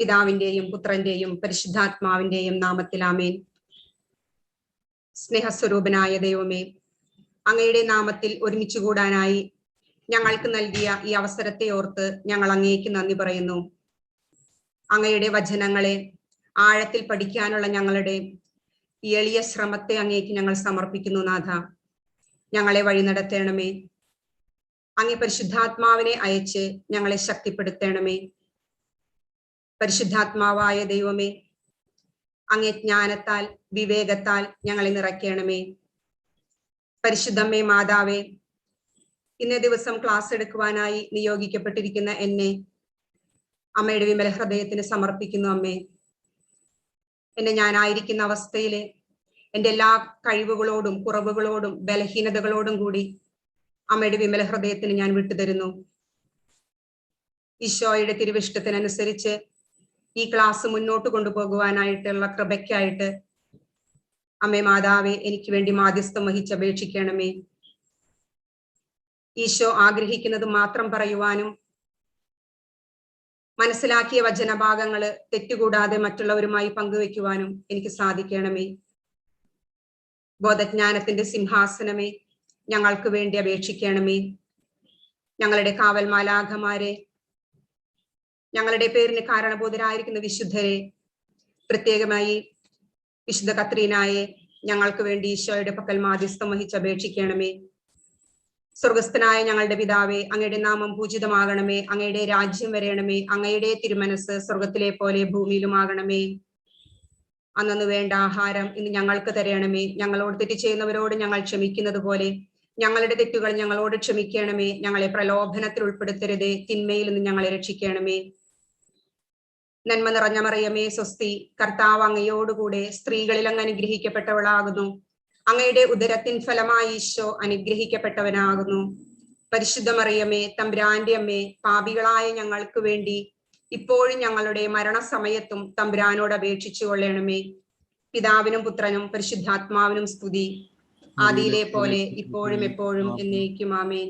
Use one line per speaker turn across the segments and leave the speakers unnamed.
പിതാവിന്റെയും പുത്രന്റെയും പരിശുദ്ധാത്മാവിന്റെയും നാമത്തിൽ ആമേൻ. സ്നേഹസ്വരൂപനായ ദൈവമേ, അങ്ങയുടെ നാമത്തിൽ ഒരുമിച്ച് കൂടാനായി ഞങ്ങൾക്ക് നൽകിയ ഈ അവസരത്തെ ഓർത്ത് ഞങ്ങൾ അങ്ങേക്ക് നന്ദി പറയുന്നു. അങ്ങയുടെ വചനങ്ങളെ ആഴത്തിൽ പഠിക്കാനുള്ള ഞങ്ങളുടെ എളിയ ശ്രമത്തെ അങ്ങേക്ക് ഞങ്ങൾ സമർപ്പിക്കുന്നു. നാഥ, ഞങ്ങളെ വഴി നടത്തണമേ. അങ്ങേ പരിശുദ്ധാത്മാവിനെ അയച്ച് ഞങ്ങളെ ശക്തിപ്പെടുത്തണമേ. പരിശുദ്ധാത്മാവായ ദൈവമേ, അങ്ങേ ജ്ഞാനത്താൽ വിവേകത്താൽ ഞങ്ങളെ നിറയ്ക്കണമേ. പരിശുദ്ധമ്മേ മാതാവേ, ഇന്നേ ദിവസം ക്ലാസ് എടുക്കുവാനായി നിയോഗിക്കപ്പെട്ടിരിക്കുന്ന എന്നെ അമ്മയുടെ വിമല ഹൃദയത്തിന് സമർപ്പിക്കുന്നു. അമ്മേ, എന്നെ ഞാനായിരിക്കുന്ന അവസ്ഥയിലെ എൻ്റെ എല്ലാ കഴിവുകളോടും കുറവുകളോടും ബലഹീനതകളോടും കൂടി അമ്മയുടെ വിമല ഹൃദയത്തിന് ഞാൻ വിട്ടുതരുന്നു. ഈശോയുടെ തിരുവിഷ്ടത്തിനനുസരിച്ച് ഈ ക്ലാസ് മുന്നോട്ട് കൊണ്ടുപോകുവാനായിട്ടുള്ള കൃപയ്ക്കായിട്ട് അമ്മേ മാതാവേ, എനിക്ക് വേണ്ടി മാധ്യസ്ഥം വഹിച്ചപേക്ഷിക്കണമേ. ഈശോ ആഗ്രഹിക്കുന്നത് മാത്രം പറയുവാനും മനസ്സിലാക്കിയ വചനഭാഗങ്ങള് തെറ്റുകൂടാതെ മറ്റുള്ളവരുമായി പങ്കുവെക്കുവാനും എനിക്ക് സാധിക്കണമേ. ബോധജ്ഞാനത്തിന്റെ സിംഹാസനമേ, ഞങ്ങൾക്ക് വേണ്ടി അപേക്ഷിക്കണമേ. ഞങ്ങളുടെ കാവൽ മാലാഖമാരെ, ഞങ്ങളുടെ പേരിന് കാരണബോധരായിരിക്കുന്ന വിശുദ്ധരെ, പ്രത്യേകമായി വിശുദ്ധ കത്രീനായെ ഞങ്ങൾക്ക് വേണ്ടി ഈശോയുടെ പക്കൽ മാധ്യസ്ഥം വഹിച്ചപേക്ഷിക്കണമേ. സ്വർഗസ്ഥനായ ഞങ്ങളുടെ പിതാവേ, അങ്ങയുടെ നാമം പൂജിതമാകണമേ. അങ്ങയുടെ രാജ്യം വരയണമേ. അങ്ങയുടെ തിരുമനസ് സ്വർഗത്തിലെ പോലെ ഭൂമിയിലുമാകണമേ. അന്നു വേണ്ട ആഹാരം ഇന്ന് ഞങ്ങൾക്ക് തരണമേ. ഞങ്ങളോട് തെറ്റ് ചെയ്യുന്നവരോട് ഞങ്ങൾ ക്ഷമിക്കുന്നത് പോലെ ഞങ്ങളുടെ തെറ്റുകൾ ഞങ്ങളോട് ക്ഷമിക്കണമേ. ഞങ്ങളെ പ്രലോഭനത്തിൽ ഉൾപ്പെടുത്തരുതേ, തിന്മയിൽ നിന്ന് ഞങ്ങളെ രക്ഷിക്കണമേ. നന്മ നിറഞ്ഞ മറിയമേ സ്വസ്തി, കർത്താവ് അങ്ങയോടുകൂടെ സ്ത്രീകളിൽ അങ്ങ് അനുഗ്രഹിക്കപ്പെട്ടവളാകുന്നു. അങ്ങയുടെ ഉദരത്തിൻ ഫലമായി ഈശോ അനുഗ്രഹിക്കപ്പെട്ടവനാകുന്നു. പരിശുദ്ധ മറിയമേ, തമ്പുരാന്റെ അമ്മേ, പാപികളായ ഞങ്ങൾക്ക് വേണ്ടി ഇപ്പോഴും ഞങ്ങളുടെ മരണസമയത്തും തമ്പുരാനോട് അപേക്ഷിച്ചു കൊള്ളണമേ. പിതാവിനും പുത്രനും പരിശുദ്ധാത്മാവിനും സ്തുതി, ആദിയിലെ പോലെ ഇപ്പോഴും എപ്പോഴും എന്നേക്കും ആമേൻ.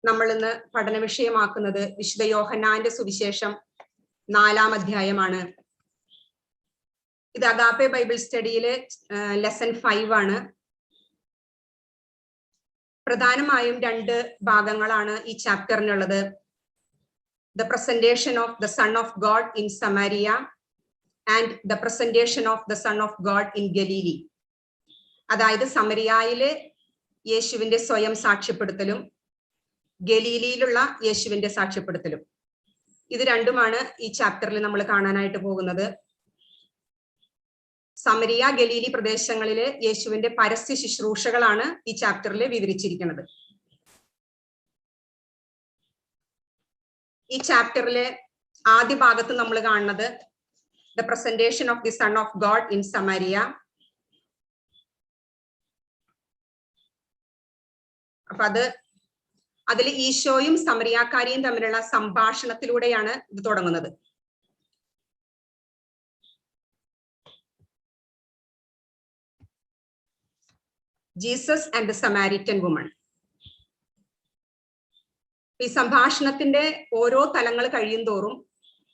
നമ്മൾ ഇന്ന് പഠന വിഷയമാക്കുന്നത് വിശുദ്ധ യോഹന്നാന്റെ സുവിശേഷം 4-ാം അധ്യായമാണ്. ഇത് അഗാപ്പെ ബൈബിൾ സ്റ്റഡിയിലെ ലെസൺ 5 ആണ്. പ്രധാനമായും 2 ഭാഗങ്ങളാണ് ഈ ചാപ്റ്ററിനുള്ളത്. The presentation of the son of God in Samaria and the presentation of the son of God in Galilee. അതായത് സമരിയായിലെ യേശുവിന്റെ സ്വയം സാക്ഷ്യപ്പെടുത്തലും ഗലീലിയിലുള്ള യേശുവിന്റെ സാക്ഷ്യപ്പെടുത്തലും. ഇത് രണ്ടുമാണ് ഈ ചാപ്റ്ററിൽ നമ്മൾ കാണാനായിട്ട് പോകുന്നത്. സമരിയ ഗലീലി പ്രദേശങ്ങളിലെ യേശുവിന്റെ പരസ്യ ശുശ്രൂഷകളാണ് ഈ ചാപ്റ്ററിൽ വിവരിച്ചിരിക്കുന്നത്. ഈ ചാപ്റ്ററിലെ ആദ്യ ഭാഗത്ത് നമ്മൾ കാണുന്നത് the presentation of the sun of God in Samariya. അപ്പൊ അതിൽ ഈശോയും സമരിയാക്കാരിയും തമ്മിലുള്ള സംഭാഷണത്തിലൂടെയാണ് ഇത് തുടങ്ങുന്നത്. Jesus and the Samaritan woman. ഈ സംഭാഷണത്തിന്റെ ഓരോ തലങ്ങൾ കഴിയും തോറും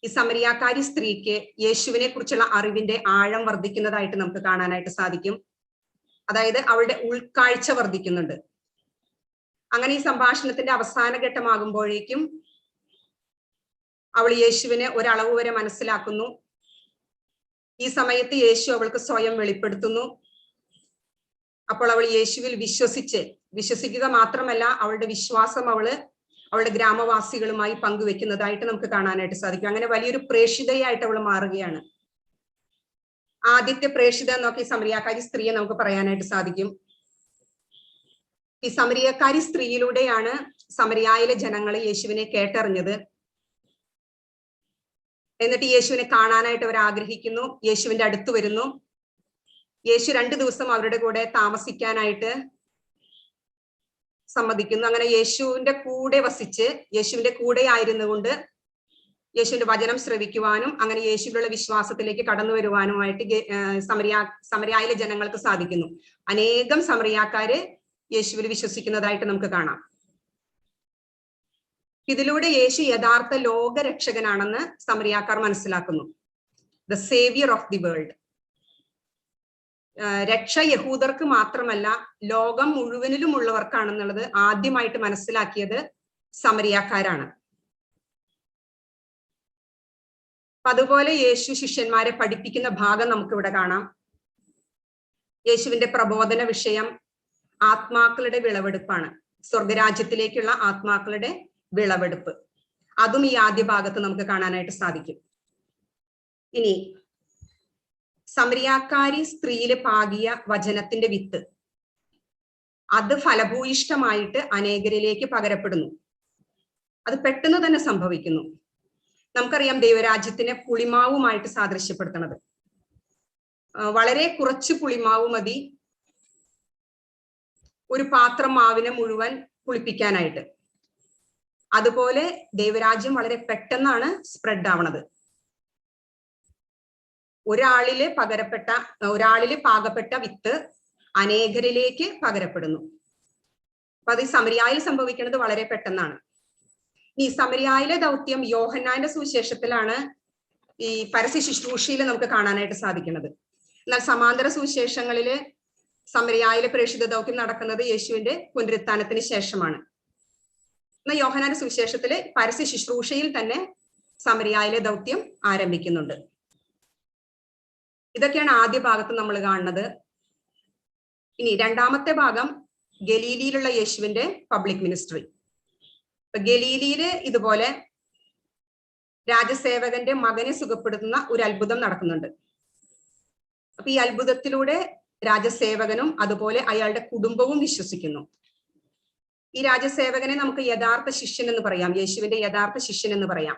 ഈ സമരിയാക്കാരി സ്ത്രീക്ക് യേശുവിനെ കുറിച്ചുള്ള അറിവിന്റെ ആഴം വർദ്ധിക്കുന്നതായിട്ട് നമുക്ക് കാണാനായിട്ട് സാധിക്കും. അതായത് അവളുടെ ഉൾക്കാഴ്ച വർദ്ധിക്കുന്നുണ്ട്. അങ്ങനെ ഈ സംഭാഷണത്തിന്റെ അവസാന ഘട്ടമാകുമ്പോഴേക്കും അവൾ യേശുവിനെ ഒരളവ് വരെ മനസ്സിലാക്കുന്നു. ഈ സമയത്ത് യേശു അവൾക്ക് സ്വയം വെളിപ്പെടുത്തുന്നു. അപ്പോൾ അവൾ യേശുവിൽ വിശ്വസിക്കുക മാത്രമല്ല, അവളുടെ വിശ്വാസം അവളുടെ ഗ്രാമവാസികളുമായി പങ്കുവെക്കുന്നതായിട്ട് നമുക്ക് കാണാനായിട്ട് സാധിക്കും. അങ്ങനെ വലിയൊരു പ്രേക്ഷിതയായിട്ട് അവൾ മാറുകയാണ്. ആദ്യത്തെ പ്രേക്ഷിത എന്നൊക്കെ ഈ സമരിയാക്കാരി സ്ത്രീയെ നമുക്ക് പറയാനായിട്ട് സാധിക്കും. ഈ സമരിയക്കാരി സ്ത്രീയിലൂടെയാണ് സമരിയായിലെ ജനങ്ങൾ യേശുവിനെ കേട്ടറിഞ്ഞത്. എന്നിട്ട് യേശുവിനെ കാണാനായിട്ട് അവർ ആഗ്രഹിക്കുന്നു. യേശുവിന്റെ അടുത്ത് വരുന്നു. യേശു 2 ദിവസം അവരുടെ കൂടെ താമസിക്കാനായിട്ട് സമ്മതിക്കുന്നു. അങ്ങനെ യേശുവിന്റെ കൂടെ വസിച്ച് യേശുവിന്റെ കൂടെ ആയിരുന്നുകൊണ്ട് യേശുവിന്റെ വചനം ശ്രവിക്കുവാനും അങ്ങനെ യേശുവിലുള്ള വിശ്വാസത്തിലേക്ക് കടന്നു വരുവാനുമായിട്ട് സമരിയായിലെ ജനങ്ങൾക്ക് സാധിക്കുന്നു. അനേകം സമറിയാക്കാര് യേശുവിൽ വിശ്വസിക്കുന്നതായിട്ട് നമുക്ക് കാണാം. ഇതിലൂടെ യേശു യഥാർത്ഥ ലോകരക്ഷകനാണെന്ന് സമറിയാക്കാർ മനസ്സിലാക്കുന്നു. The Xavier of the world. രക്ഷ യഹൂദർക്ക് മാത്രമല്ല ലോകം മുഴുവനിലും ഉള്ളവർക്കാണെന്നുള്ളത് ആദ്യമായിട്ട് മനസ്സിലാക്കിയത് സമറിയാക്കാരാണ്. അതുപോലെ യേശു ശിഷ്യന്മാരെ പഠിപ്പിക്കുന്ന ഭാഗം നമുക്കിവിടെ കാണാം. യേശുവിന്റെ പ്രബോധന വിഷയം ആത്മാക്കളുടെ വിളവെടുപ്പാണ്. സ്വർഗരാജ്യത്തിലേക്കുള്ള ആത്മാക്കളുടെ വിളവെടുപ്പ്. അതും ഈ ആദ്യ ഭാഗത്ത് നമുക്ക് കാണാനായിട്ട് സാധിക്കും. ഇനി സമരിയാക്കാരി സ്ത്രീയില് പാകിയ വചനത്തിന്റെ വിത്ത് അത് ഫലഭൂയിഷ്ടമായിട്ട് അനേകരിലേക്ക് പകരപ്പെടുന്നു. അത് പെട്ടെന്ന് തന്നെ സംഭവിക്കുന്നു. നമുക്കറിയാം ദൈവരാജ്യത്തിനെ പുളിമാവുമായിട്ട് സാദൃശ്യപ്പെടുത്തുന്നത്. വളരെ കുറച്ച് പുളിമാവ് മതി ഒരു പാത്രം മാവിനെ മുഴുവൻ പുളിപ്പിക്കാനായിട്ട്. അതുപോലെ ദൈവരാജ്യം വളരെ പെട്ടെന്നാണ് സ്പ്രെഡ് ആവണത്. ഒരാളില് പാകപ്പെട്ട വിത്ത് അനേകരിലേക്ക് പകരപ്പെടുന്നു. അപ്പൊ അത് ഈ സമരിയായിൽ സംഭവിക്കുന്നത് വളരെ പെട്ടെന്നാണ്. ഈ സമരിയായിലെ ദൗത്യം യോഹന്നാന്റെ സുവിശേഷത്തിലാണ് ഈ പരസ്യ ശുശ്രൂഷയിൽ നമുക്ക് കാണാനായിട്ട് സാധിക്കുന്നത്. എന്നാൽ സമാന്തര സുവിശേഷങ്ങളില് സമരിയായിലെ പ്രേക്ഷിത ദൗത്യം നടക്കുന്നത് യേശുവിന്റെ പുനരുത്ഥാനത്തിന് ശേഷമാണ്. എന്നാൽ യോഹന്നാന്റെ സുവിശേഷത്തില് പരസ്യ ശുശ്രൂഷയിൽ തന്നെ സമരിയായിലെ ദൗത്യം ആരംഭിക്കുന്നുണ്ട്. ഇതൊക്കെയാണ് ആദ്യ ഭാഗത്ത് നമ്മൾ കാണുന്നത്. ഇനി രണ്ടാമത്തെ ഭാഗം ഗലീലിയിലുള്ള യേശുവിന്റെ പബ്ലിക് മിനിസ്ട്രി. ഗലീലിയില് ഇതുപോലെ രാജസേവകന്റെ മകനെ സുഖപ്പെടുത്തുന്ന ഒരു അത്ഭുതം നടക്കുന്നുണ്ട്. അപ്പൊ ഈ അത്ഭുതത്തിലൂടെ രാജസേവകനും അതുപോലെ അയാളുടെ കുടുംബവും വിശ്വസിക്കുന്നു. ഈ രാജസേവകനെ നമുക്ക് യഥാർത്ഥ ശിഷ്യൻ എന്ന് പറയാം, യേശുവിന്റെ യഥാർത്ഥ ശിഷ്യൻ എന്ന് പറയാം.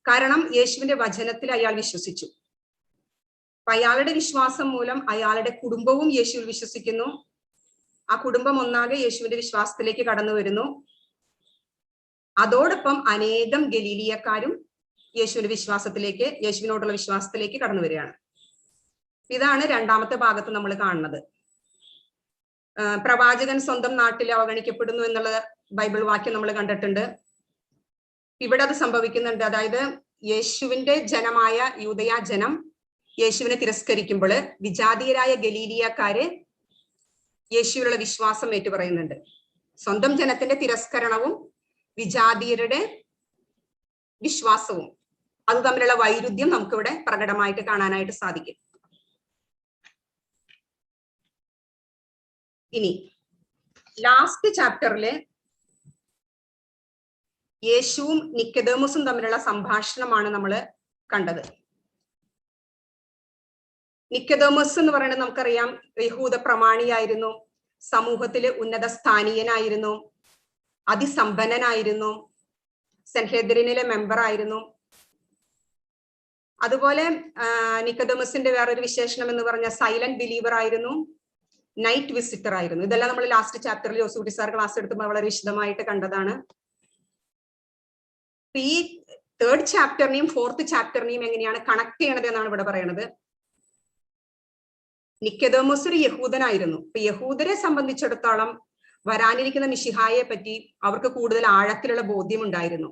കാരണം യേശുവിന്റെ വചനത്തിൽ അയാൾ വിശ്വസിച്ചു. അപ്പൊ അയാളുടെ വിശ്വാസം മൂലം അയാളുടെ കുടുംബവും യേശുവിൽ വിശ്വസിക്കുന്നു. ആ കുടുംബം ഒന്നാകെ യേശുവിന്റെ വിശ്വാസത്തിലേക്ക് കടന്നു വരുന്നു. അതോടൊപ്പം അനേകം ഗലീലിയക്കാരും യേശുവിനോടുള്ള വിശ്വാസത്തിലേക്ക് കടന്നു വരികയാണ്. ഇതാണ് രണ്ടാമത്തെ ഭാഗത്ത് നമ്മൾ കാണുന്നത്. പ്രവാചകൻ സ്വന്തം നാട്ടിൽ അവഗണിക്കപ്പെടുന്നു എന്നുള്ള ബൈബിൾ വാക്യം നമ്മൾ കണ്ടിട്ടുണ്ട്. ഇവിടെ അത് സംഭവിക്കുന്നുണ്ട്. അതായത് യേശുവിന്റെ ജനമായ യൂദയ ജനം യേശുവിനെ തിരസ്കരിക്കുമ്പോൾ വിജാതീയരായ ഗലീലിയക്കാര് യേശുവിലുള്ള വിശ്വാസം ഏറ്റുപറയുന്നുണ്ട്. സ്വന്തം ജനത്തിന്റെ തിരസ്കരണവും വിജാതീയരുടെ വിശ്വാസവും അത് തമ്മിലുള്ള വൈരുദ്ധ്യം നമുക്കിവിടെ പ്രകടമായിട്ട് കാണാനായിട്ട് സാധിക്കും. ഇനി ലാസ്റ്റ് ചാപ്റ്ററില് യേശുവും നിക്കോദേമസും തമ്മിലുള്ള സംഭാഷണമാണ് നമ്മൾ കണ്ടത്. നിക്കോദേമസ് എന്ന് പറയുന്നത് നമുക്കറിയാം യഹൂദ പ്രമാണിയായിരുന്നു, സമൂഹത്തില് ഉന്നത സ്ഥാനീയനായിരുന്നു, അതിസമ്പന്നനായിരുന്നു, സെൻഹെദ്രിനിലെ മെമ്പർ ആയിരുന്നു. അതുപോലെ നിക്കോദേമസിന്റെ വേറൊരു വിശേഷണം എന്ന് പറഞ്ഞ സൈലന്റ് ബിലീവർ ആയിരുന്നു, നൈറ്റ് വിസിറ്റർ ആയിരുന്നു. ഇതെല്ലാം നമ്മൾ ലാസ്റ്റ് ചാപ്റ്ററിൽ ജോസൂട്ടി സാർ ക്ലാസ് എടുത്തപ്പോൾ വളരെ വിശദമായിട്ട് കണ്ടതാണ്. ഈ തേർഡ് ചാപ്റ്ററിനെയും ഫോർത്ത് ചാപ്റ്ററിനെയും എങ്ങനെയാണ് കണക്ട് ചെയ്യണത് എന്നാണ് ഇവിടെ പറയുന്നത്. നിക്കോദേമസ് ഒരു യഹൂദനായിരുന്നു. ഇപ്പൊ യഹൂദരെ സംബന്ധിച്ചിടത്തോളം വരാനിരിക്കുന്ന മിശിഹായെ പറ്റി അവർക്ക് കൂടുതൽ ആഴത്തിലുള്ള ബോധ്യമുണ്ടായിരുന്നു.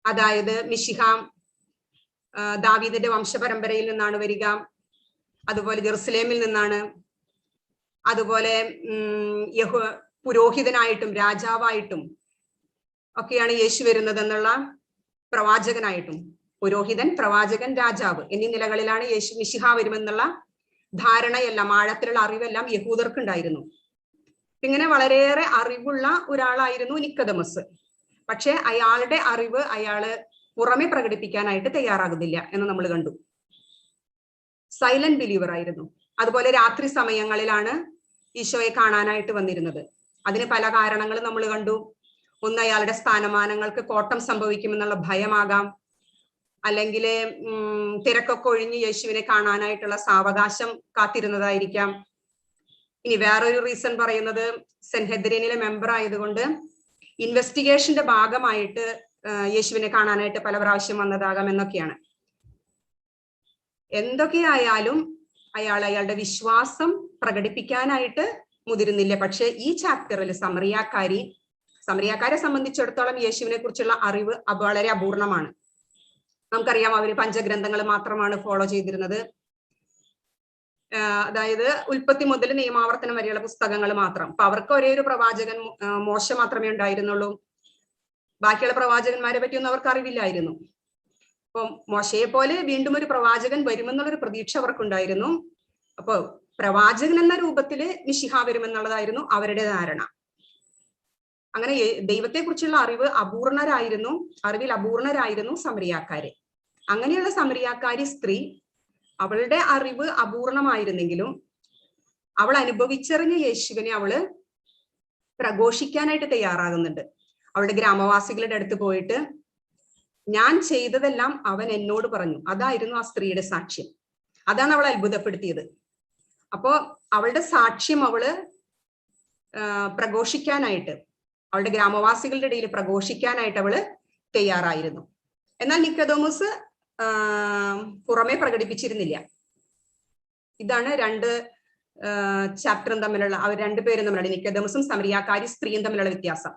അതായത് മിശിഹ ദാവീദിന്റെ വംശപരമ്പരയിൽ നിന്നാണ് വരിക, അതുപോലെ ജെറുസലേമിൽ നിന്നാണ്, അതുപോലെ പുരോഹിതനായിട്ടും രാജാവായിട്ടും ഒക്കെയാണ് യേശു വരുന്നത് എന്നുള്ള, പ്രവാചകനായിട്ടും, പുരോഹിതൻ, പ്രവാചകൻ, രാജാവ് എന്നീ നിലകളിലാണ് യേശു മിശിഹ വരുമെന്നുള്ള ധാരണയെല്ലാം ആഴത്തിലുള്ള അറിവെല്ലാം യഹൂദർക്ക് ഉണ്ടായിരുന്നു. ഇങ്ങനെ വളരെയേറെ അറിവുള്ള ഒരാളായിരുന്നു നിക്കോദേമസ്. പക്ഷെ അയാളുടെ അറിവ് അയാള് പുറമെ പ്രകടിപ്പിക്കാനായിട്ട് തയ്യാറാകുന്നില്ല എന്ന് നമ്മൾ കണ്ടു. സൈലന്റ് ബിലീവർ ആയിരുന്നു. അതുപോലെ രാത്രി സമയങ്ങളിലാണ് ഈശോയെ കാണാനായിട്ട് വന്നിരുന്നത്. അതിന് പല കാരണങ്ങളും നമ്മൾ കണ്ടു. ഒന്ന്, അയാളുടെ സ്ഥാനമാനങ്ങൾക്ക് കോട്ടം സംഭവിക്കുമെന്നുള്ള ഭയമാകാം, അല്ലെങ്കിൽ തിരക്കൊക്കെ ഒഴിഞ്ഞ് യേശുവിനെ കാണാനായിട്ടുള്ള സാവകാശം കാത്തിരുന്നതായിരിക്കാം, ഇനി വേറൊരു റീസൺ പറയുന്നത് സെൻഹെദ്രിനിലെ മെമ്പർ ആയതുകൊണ്ട് ഇൻവെസ്റ്റിഗേഷന്റെ ഭാഗമായിട്ട് യേശുവിനെ കാണാനായിട്ട് പല പ്രാവശ്യം വന്നതാകാം എന്നൊക്കെയാണ്. എന്തൊക്കെയായാലും അയാളുടെ വിശ്വാസം പ്രകടിപ്പിക്കാനായിട്ട് മുതിരുന്നില്ല. പക്ഷെ ഈ ചാപ്റ്ററിൽ സമറിയാക്കാരെ സംബന്ധിച്ചിടത്തോളം യേശുവിനെ കുറിച്ചുള്ള അറിവ് വളരെ അപൂർണമാണ്. നമുക്കറിയാം, അവര് പഞ്ചഗ്രന്ഥങ്ങൾ മാത്രമാണ് ഫോളോ ചെയ്തിരുന്നത്. അതായത് ഉൽപ്പത്തി മുതൽ നിയമാവർത്തനം വരെയുള്ള പുസ്തകങ്ങൾ മാത്രം. അപ്പൊ അവർക്ക് ഒരേ ഒരു പ്രവാചകൻ മോശ മാത്രമേ ഉണ്ടായിരുന്നുള്ളൂ. ബാക്കിയുള്ള പ്രവാചകന്മാരെ പറ്റിയൊന്നും അവർക്ക് അറിവില്ലായിരുന്നു. അപ്പൊ മോശയെ പോലെ വീണ്ടും ഒരു പ്രവാചകൻ വരുമെന്നുള്ളൊരു പ്രതീക്ഷ അവർക്കുണ്ടായിരുന്നു. അപ്പൊ പ്രവാചകൻ എന്ന രൂപത്തില് മിശിഹ വരുമെന്നുള്ളതായിരുന്നു അവരുടെ ധാരണ. അങ്ങനെ ദൈവത്തെ കുറിച്ചുള്ള അറിവിൽ അപൂർണരായിരുന്നു സമറിയാക്കാര്. അങ്ങനെയുള്ള സമറിയാക്കാരി സ്ത്രീ, അവളുടെ അറിവ് അപൂർണമായിരുന്നെങ്കിലും അവൾ അനുഭവിച്ചറിഞ്ഞ യേശുവിനെ അവള് പ്രഘോഷിക്കാനായിട്ട് തയ്യാറാകുന്നുണ്ട്. അവളുടെ ഗ്രാമവാസികളുടെ അടുത്ത് പോയിട്ട് ഞാൻ ചെയ്തതെല്ലാം അവൻ എന്നോട് പറഞ്ഞു. അതായിരുന്നു ആ സ്ത്രീയുടെ സാക്ഷ്യം. അതാണ് അവളെ അത്ഭുതപ്പെടുത്തിയത്. അപ്പോ അവളുടെ സാക്ഷ്യം അവള് പ്രഘോഷിക്കാനായിട്ട്, അവളുടെ ഗ്രാമവാസികളുടെ ഇടയിൽ പ്രഘോഷിക്കാനായിട്ട് അവള് തയ്യാറായിരുന്നു. എന്നാൽ നിക്കോദെമോസ് പുറമെ പ്രകടിപ്പിച്ചിരുന്നില്ല. ഇതാണ് രണ്ട് ചാപ്റ്ററും തമ്മിലുള്ള, അവർ രണ്ടുപേരും തമ്മിലുള്ള, നിക്കോദെമോസും സമറിയാക്കാരി സ്ത്രീയും തമ്മിലുള്ള വ്യത്യാസം.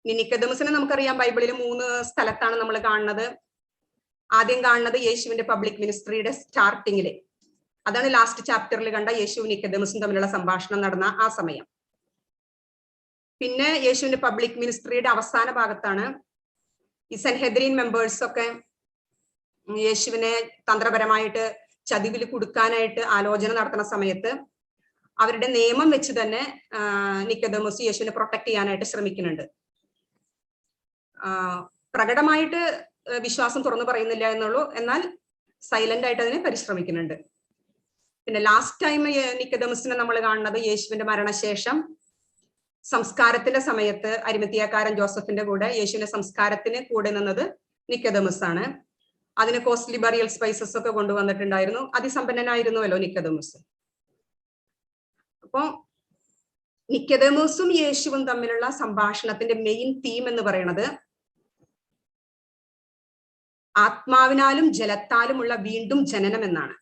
നിക്കോദെമോസിനെ നമുക്കറിയാം, ബൈബിളിൽ 3 സ്ഥലത്താണ് നമ്മൾ കാണുന്നത്. ആദ്യം കാണുന്നത് യേശുവിന്റെ പബ്ലിക് മിനിസ്ട്രിയുടെ സ്റ്റാർട്ടിങ്ങില്. അതാണ് ലാസ്റ്റ് ചാപ്റ്ററിൽ കണ്ട യേശുവും നിക്കോദെമോസും തമ്മിലുള്ള സംഭാഷണം നടന്ന ആ സമയം. പിന്നെ യേശുവിന്റെ പബ്ലിക് മിനിസ്ട്രിയുടെ അവസാന ഭാഗത്താണ് ഈ സെൻഹെദ്രിൻ മെമ്പേഴ്സ് ഒക്കെ യേശുവിനെ തന്ത്രപരമായിട്ട് ചതിവിൽ കൊടുക്കാനായിട്ട് ആലോചന നടത്തുന്ന സമയത്ത് അവരുടെ നിയമം വെച്ച് തന്നെ നിക്കോദെമോസ് യേശുവിനെ പ്രൊട്ടക്ട് ചെയ്യാനായിട്ട് ശ്രമിക്കുന്നുണ്ട്. പ്രകടമായിട്ട് വിശ്വാസം തുറന്നു പറയുന്നില്ല എന്നുള്ളൂ, എന്നാൽ സൈലന്റ് ആയിട്ട് അതിനെ പരിശ്രമിക്കുന്നുണ്ട്. പിന്നെ ലാസ്റ്റ് ടൈം നിക്കോദെമോസിനെ നമ്മൾ കാണുന്നത് യേശുവിന്റെ മരണശേഷം സംസ്കാരത്തിന്റെ സമയത്ത് അരിമത്തിയാക്കാരൻ ജോസഫിന്റെ കൂടെ യേശുവിന്റെ സംസ്കാരത്തിന് കൂടെ നിന്നത് നിക്കോദെമോസ് ആണ്. അതിന് കോസ്റ്റ്ലി ബറിയൽ സ്പൈസസ് ഒക്കെ കൊണ്ടുവന്നിട്ടുണ്ടായിരുന്നു. അതിസമ്പന്നനായിരുന്നുവല്ലോ നിക്കോദെമോസ്. അപ്പൊ നിക്കോദെമോസും യേശുവും തമ്മിലുള്ള സംഭാഷണത്തിന്റെ മെയിൻ തീം എന്ന് പറയുന്നത് ആത്മാവിനാലും ജലത്താലുമുള്ള വീണ്ടും ജനനം എന്നാണ്.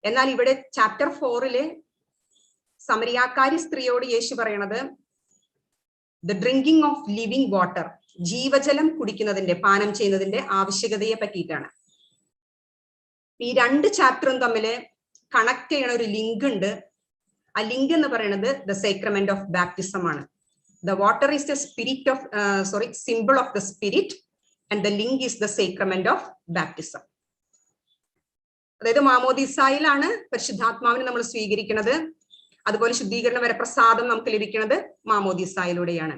എന്നാൽ ഇവിടെ ചാപ്റ്റർ 4 സമറിയാക്കാരി സ്ത്രീയോട് യേശു പറയണത് the drinking of living water, ജീവജലം കുടിക്കുന്നതിന്റെ, പാനം ചെയ്യുന്നതിന്റെ ആവശ്യകതയെ പറ്റിയിട്ടാണ്. ഈ 2 ചാപ്റ്ററും തമ്മിൽ കണക്ട് ചെയ്യണ ഒരു ലിങ്ക് ഉണ്ട്. ആ ലിങ്ക് എന്ന് പറയുന്നത് ദ സേക്രമെന്റ് ഓഫ് ബാപ്റ്റിസം ആണ്. The water is the symbol of the spirit and the link is the sacrament of baptism. അതായത് മാമോദീസായിലാണ് പരിശുദ്ധാത്മാവിനെ നമ്മൾ സ്വീകരിക്കുന്നത്. അതുപോലെ ശുദ്ധീകരണ വരപ്രസാദം നമുക്ക് ലഭിക്കുന്നത് മാമോദീസായിലൂടെയാണ്.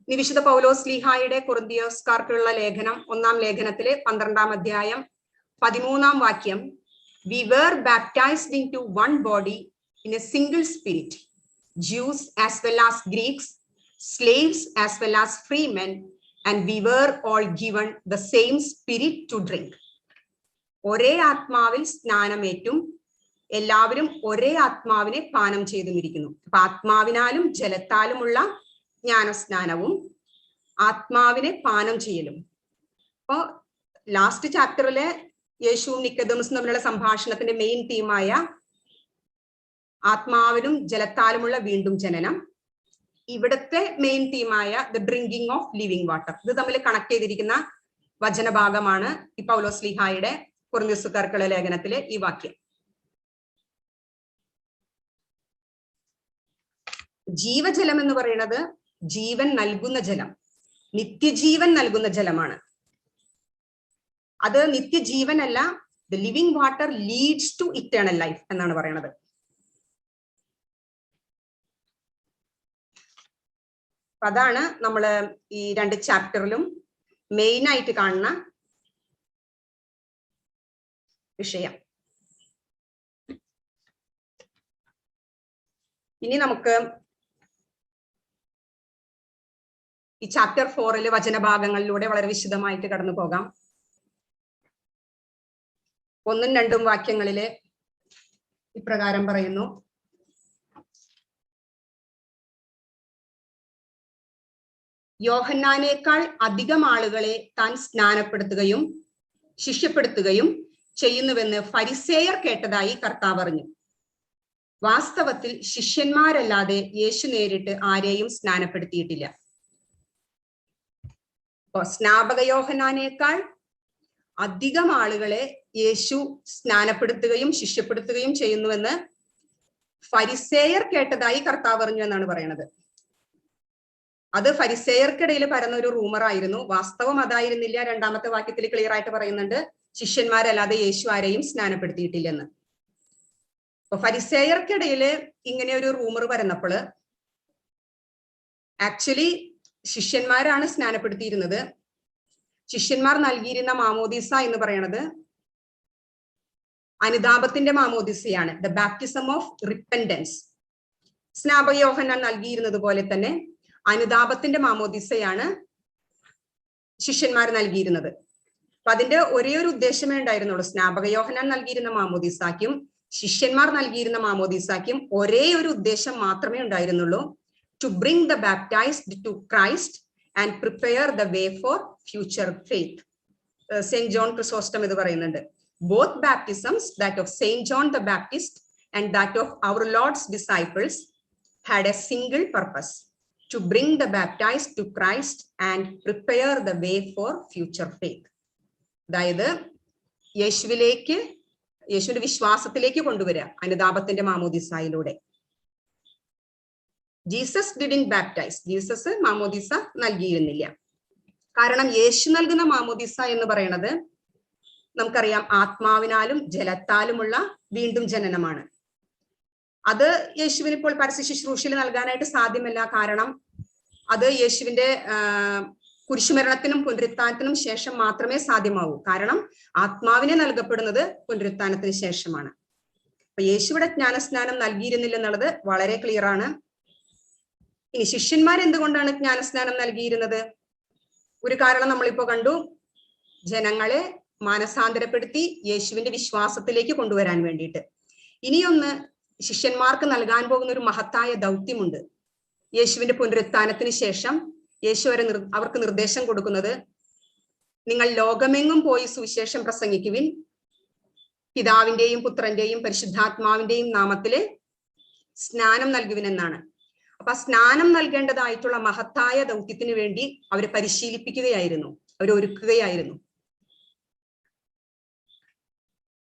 ഇനി വിശുദ്ധ പൗലോസ് ശ്ലീഹായുടെ കൊറിന്ത്യക്കാർക്കുള്ള ലേഖനം 1-ാം ലേഖനത്തിലെ 12-ാം അധ്യായം 13-ാം വാക്യം, we were baptized into one body in a single spirit, Jews as well as Greeks, slaves as well as free men, and we were all given the same spirit to drink. ഒരേ ആത്മാവിൽ സ്നാനമേറ്റും എല്ലാവരും ഒരേ ആത്മാവിനെ പാനം ചെയ്തുമിരിക്കുന്നു. അപ്പൊ ആത്മാവിനാലും ജലത്താലുമുള്ള ജ്ഞാനസ്നാനവും ആത്മാവിനെ പാനം ചെയ്യലും. അപ്പോ ലാസ്റ്റ് ചാപ്റ്ററിലെ യേശുവും നിക്കോദെമോസും തമ്മിലുള്ള സംഭാഷണത്തിന്റെ മെയിൻ തീമായ ആത്മാവിനും ജലത്താലുമുള്ള വീണ്ടും ജനനം, ഇവിടുത്തെ മെയിൻ തീമായ the drinking of living water, ഇത് തമ്മിൽ കണക്ട് ചെയ്തിരിക്കുന്ന വചനഭാഗമാണ് ഈ പൗലോസ് ശ്ലീഹായുടെ കൊറിന്ത്യക്കാർക്കുള്ള ലേഖനത്തിലെ ഈ വാക്യം. ജീവജലം എന്ന് പറയുന്നത് ജീവൻ നൽകുന്ന ജലം, നിത്യജീവൻ നൽകുന്ന ജലമാണ്. അത് നിത്യജീവനല്ല, the living water leads to eternal life എന്നാണ് പറയുന്നത്. അതാണ് നമ്മൾ ഈ 2 ചാപ്റ്ററിലും മെയിൻ ആയിട്ട് കാണുന്ന വിഷയം. ഇനി നമുക്ക് ഈ ചാപ്റ്റർ 4 വചനഭാഗങ്ങളിലൂടെ വളരെ വിശദമായിട്ട് കടന്നു പോകാം. 1-ഉം 2ഉം വാക്യങ്ങളില് ഇപ്രകാരം പറയുന്നു: യോഹന്നാനേക്കാൾ അധികം ആളുകളെ താൻ സ്നാനപ്പെടുത്തുകയും ശിഷ്യപ്പെടുത്തുകയും ചെയ്യുന്നുവെന്ന് ഫരിസേയർ കേട്ടതായി കർത്താവ് പറഞ്ഞു. വാസ്തവത്തിൽ ശിഷ്യന്മാരല്ലാതെ യേശു നേരിട്ട് ആരെയും സ്നാനപ്പെടുത്തിയിട്ടില്ല. സ്നാപക യോഹന്നാനേക്കാൾ അധികം ആളുകളെ യേശു സ്നാനപ്പെടുത്തുകയും ശിഷ്യപ്പെടുത്തുകയും ചെയ്യുന്നുവെന്ന് ഫരിസേയർ കേട്ടതായി കർത്താവ് പറഞ്ഞു എന്നാണ് പറയുന്നത്. അത് ഫരിസേയർക്കിടയിൽ പരന്ന ഒരു റൂമറായിരുന്നു. വാസ്തവം അതായിരുന്നില്ല. രണ്ടാമത്തെ വാക്യത്തിൽ ക്ലിയർ ആയിട്ട് പറയുന്നുണ്ട്, ശിഷ്യന്മാരല്ലാതെ യേശു ആരെയും സ്നാനപ്പെടുത്തിയിട്ടില്ലെന്ന്. അപ്പൊ ഫരിസേയർക്കിടയിൽ ഇങ്ങനെ ഒരു റൂമർ പരന്നപ്പോൾ ആക്ച്വലി ശിഷ്യന്മാരാണ് സ്നാനപ്പെടുത്തിയിരുന്നത്. ശിഷ്യന്മാർ നൽകിയിരുന്ന മാമോദീസ എന്ന് പറയുന്നത് അനുതാപത്തിന്റെ മാമോദീസയാണ്, ദ ബാപ്റ്റിസം ഓഫ് റിപ്പൻഡൻസ്. സ്നാപക യോഹന്നാൻ നൽകിയിരുന്നത് പോലെ തന്നെ അനുതാപത്തിന്റെ മാമോദീസയാണ് ശിഷ്യന്മാർ നൽകിയിരുന്നത്. അപ്പൊ അതിന്റെ ഒരേ ഒരു ഉദ്ദേശമേ ഉണ്ടായിരുന്നുള്ളൂ. സ്നാപക യോഹന്നാൻ നൽകിയിരുന്ന മാമോദീസാക്കും ശിഷ്യന്മാർ നൽകിയിരുന്ന മാമോദീസാക്കും ഒരേ ഒരു ഉദ്ദേശം മാത്രമേ ഉണ്ടായിരുന്നുള്ളൂ, to bring the baptized to Christ and prepare the way for future faith. Saint John Chrysostom ഇത് പറയുന്നുണ്ട്. Both baptisms, that of saint John the Baptist and that of our Lord's disciples, had a single purpose, to bring the baptized to Christ and prepare the way for future faith. അതായത് യേശുവിന്റെ വിശ്വാസത്തിലേക്ക് കൊണ്ടുവരിക അനുതാപത്തിന്റെ മാമോദീസായിലൂടെ. Jesus didn't baptise, Jesus മാമോദീസ നൽകിയിരുന്നില്ല. കാരണം യേശു നൽകുന്ന മാമോദീസ എന്ന് പറയുന്നത് നമുക്കറിയാം ആത്മാവിനാലും ജലത്താലുമുള്ള വീണ്ടും ജനനമാണ്. അത് യേശുവിന് ഇപ്പോൾ പരസ്യ ശുശ്രൂഷയിൽ നൽകാനായിട്ട് സാധ്യമല്ല. കാരണം അത് യേശുവിന്റെ കുരിശുമരണത്തിനും പുനരുത്ഥാനത്തിനും ശേഷം മാത്രമേ സാധ്യമാവൂ. കാരണം ആത്മാവിനെ നൽകപ്പെടുന്നത് പുനരുത്ഥാനത്തിന് ശേഷമാണ്. അപ്പൊ യേശുവിടെ ജ്ഞാനസ്നാനം നൽകിയിരുന്നില്ല എന്നുള്ളത് വളരെ ക്ലിയർ ആണ്. ഇനി ശിഷ്യന്മാർ എന്തുകൊണ്ടാണ് ജ്ഞാനസ്നാനം നൽകിയിരുന്നത്? ഒരു കാരണം നമ്മളിപ്പോ കണ്ടു, ജനങ്ങളെ മാനസാന്തരപ്പെടുത്തി യേശുവിന്റെ വിശ്വാസത്തിലേക്ക് കൊണ്ടുവരാൻ വേണ്ടിയിട്ട്. ഇനിയൊന്ന്, ശിഷ്യന്മാർക്ക് നൽകാൻ പോകുന്ന ഒരു മഹത്തായ ദൗത്യമുണ്ട്. യേശുവിന്റെ പുനരുത്ഥാനത്തിന് ശേഷം യേശു അവർക്ക് നിർദ്ദേശം കൊടുക്കുന്നത്, നിങ്ങൾ ലോകമെങ്ങും പോയി സുവിശേഷം പ്രസംഗിക്കുവിൻ, പിതാവിന്റെയും പുത്രന്റെയും പരിശുദ്ധാത്മാവിന്റെയും നാമത്തില് സ്നാനം നൽകുവിൻ എന്നാണ്. അപ്പൊ ആ സ്നാനം നൽകേണ്ടതായിട്ടുള്ള മഹത്തായ ദൗത്യത്തിന് വേണ്ടി അവരെ പരിശീലിപ്പിക്കുകയായിരുന്നു, അവരെ ഒരുക്കുകയായിരുന്നു.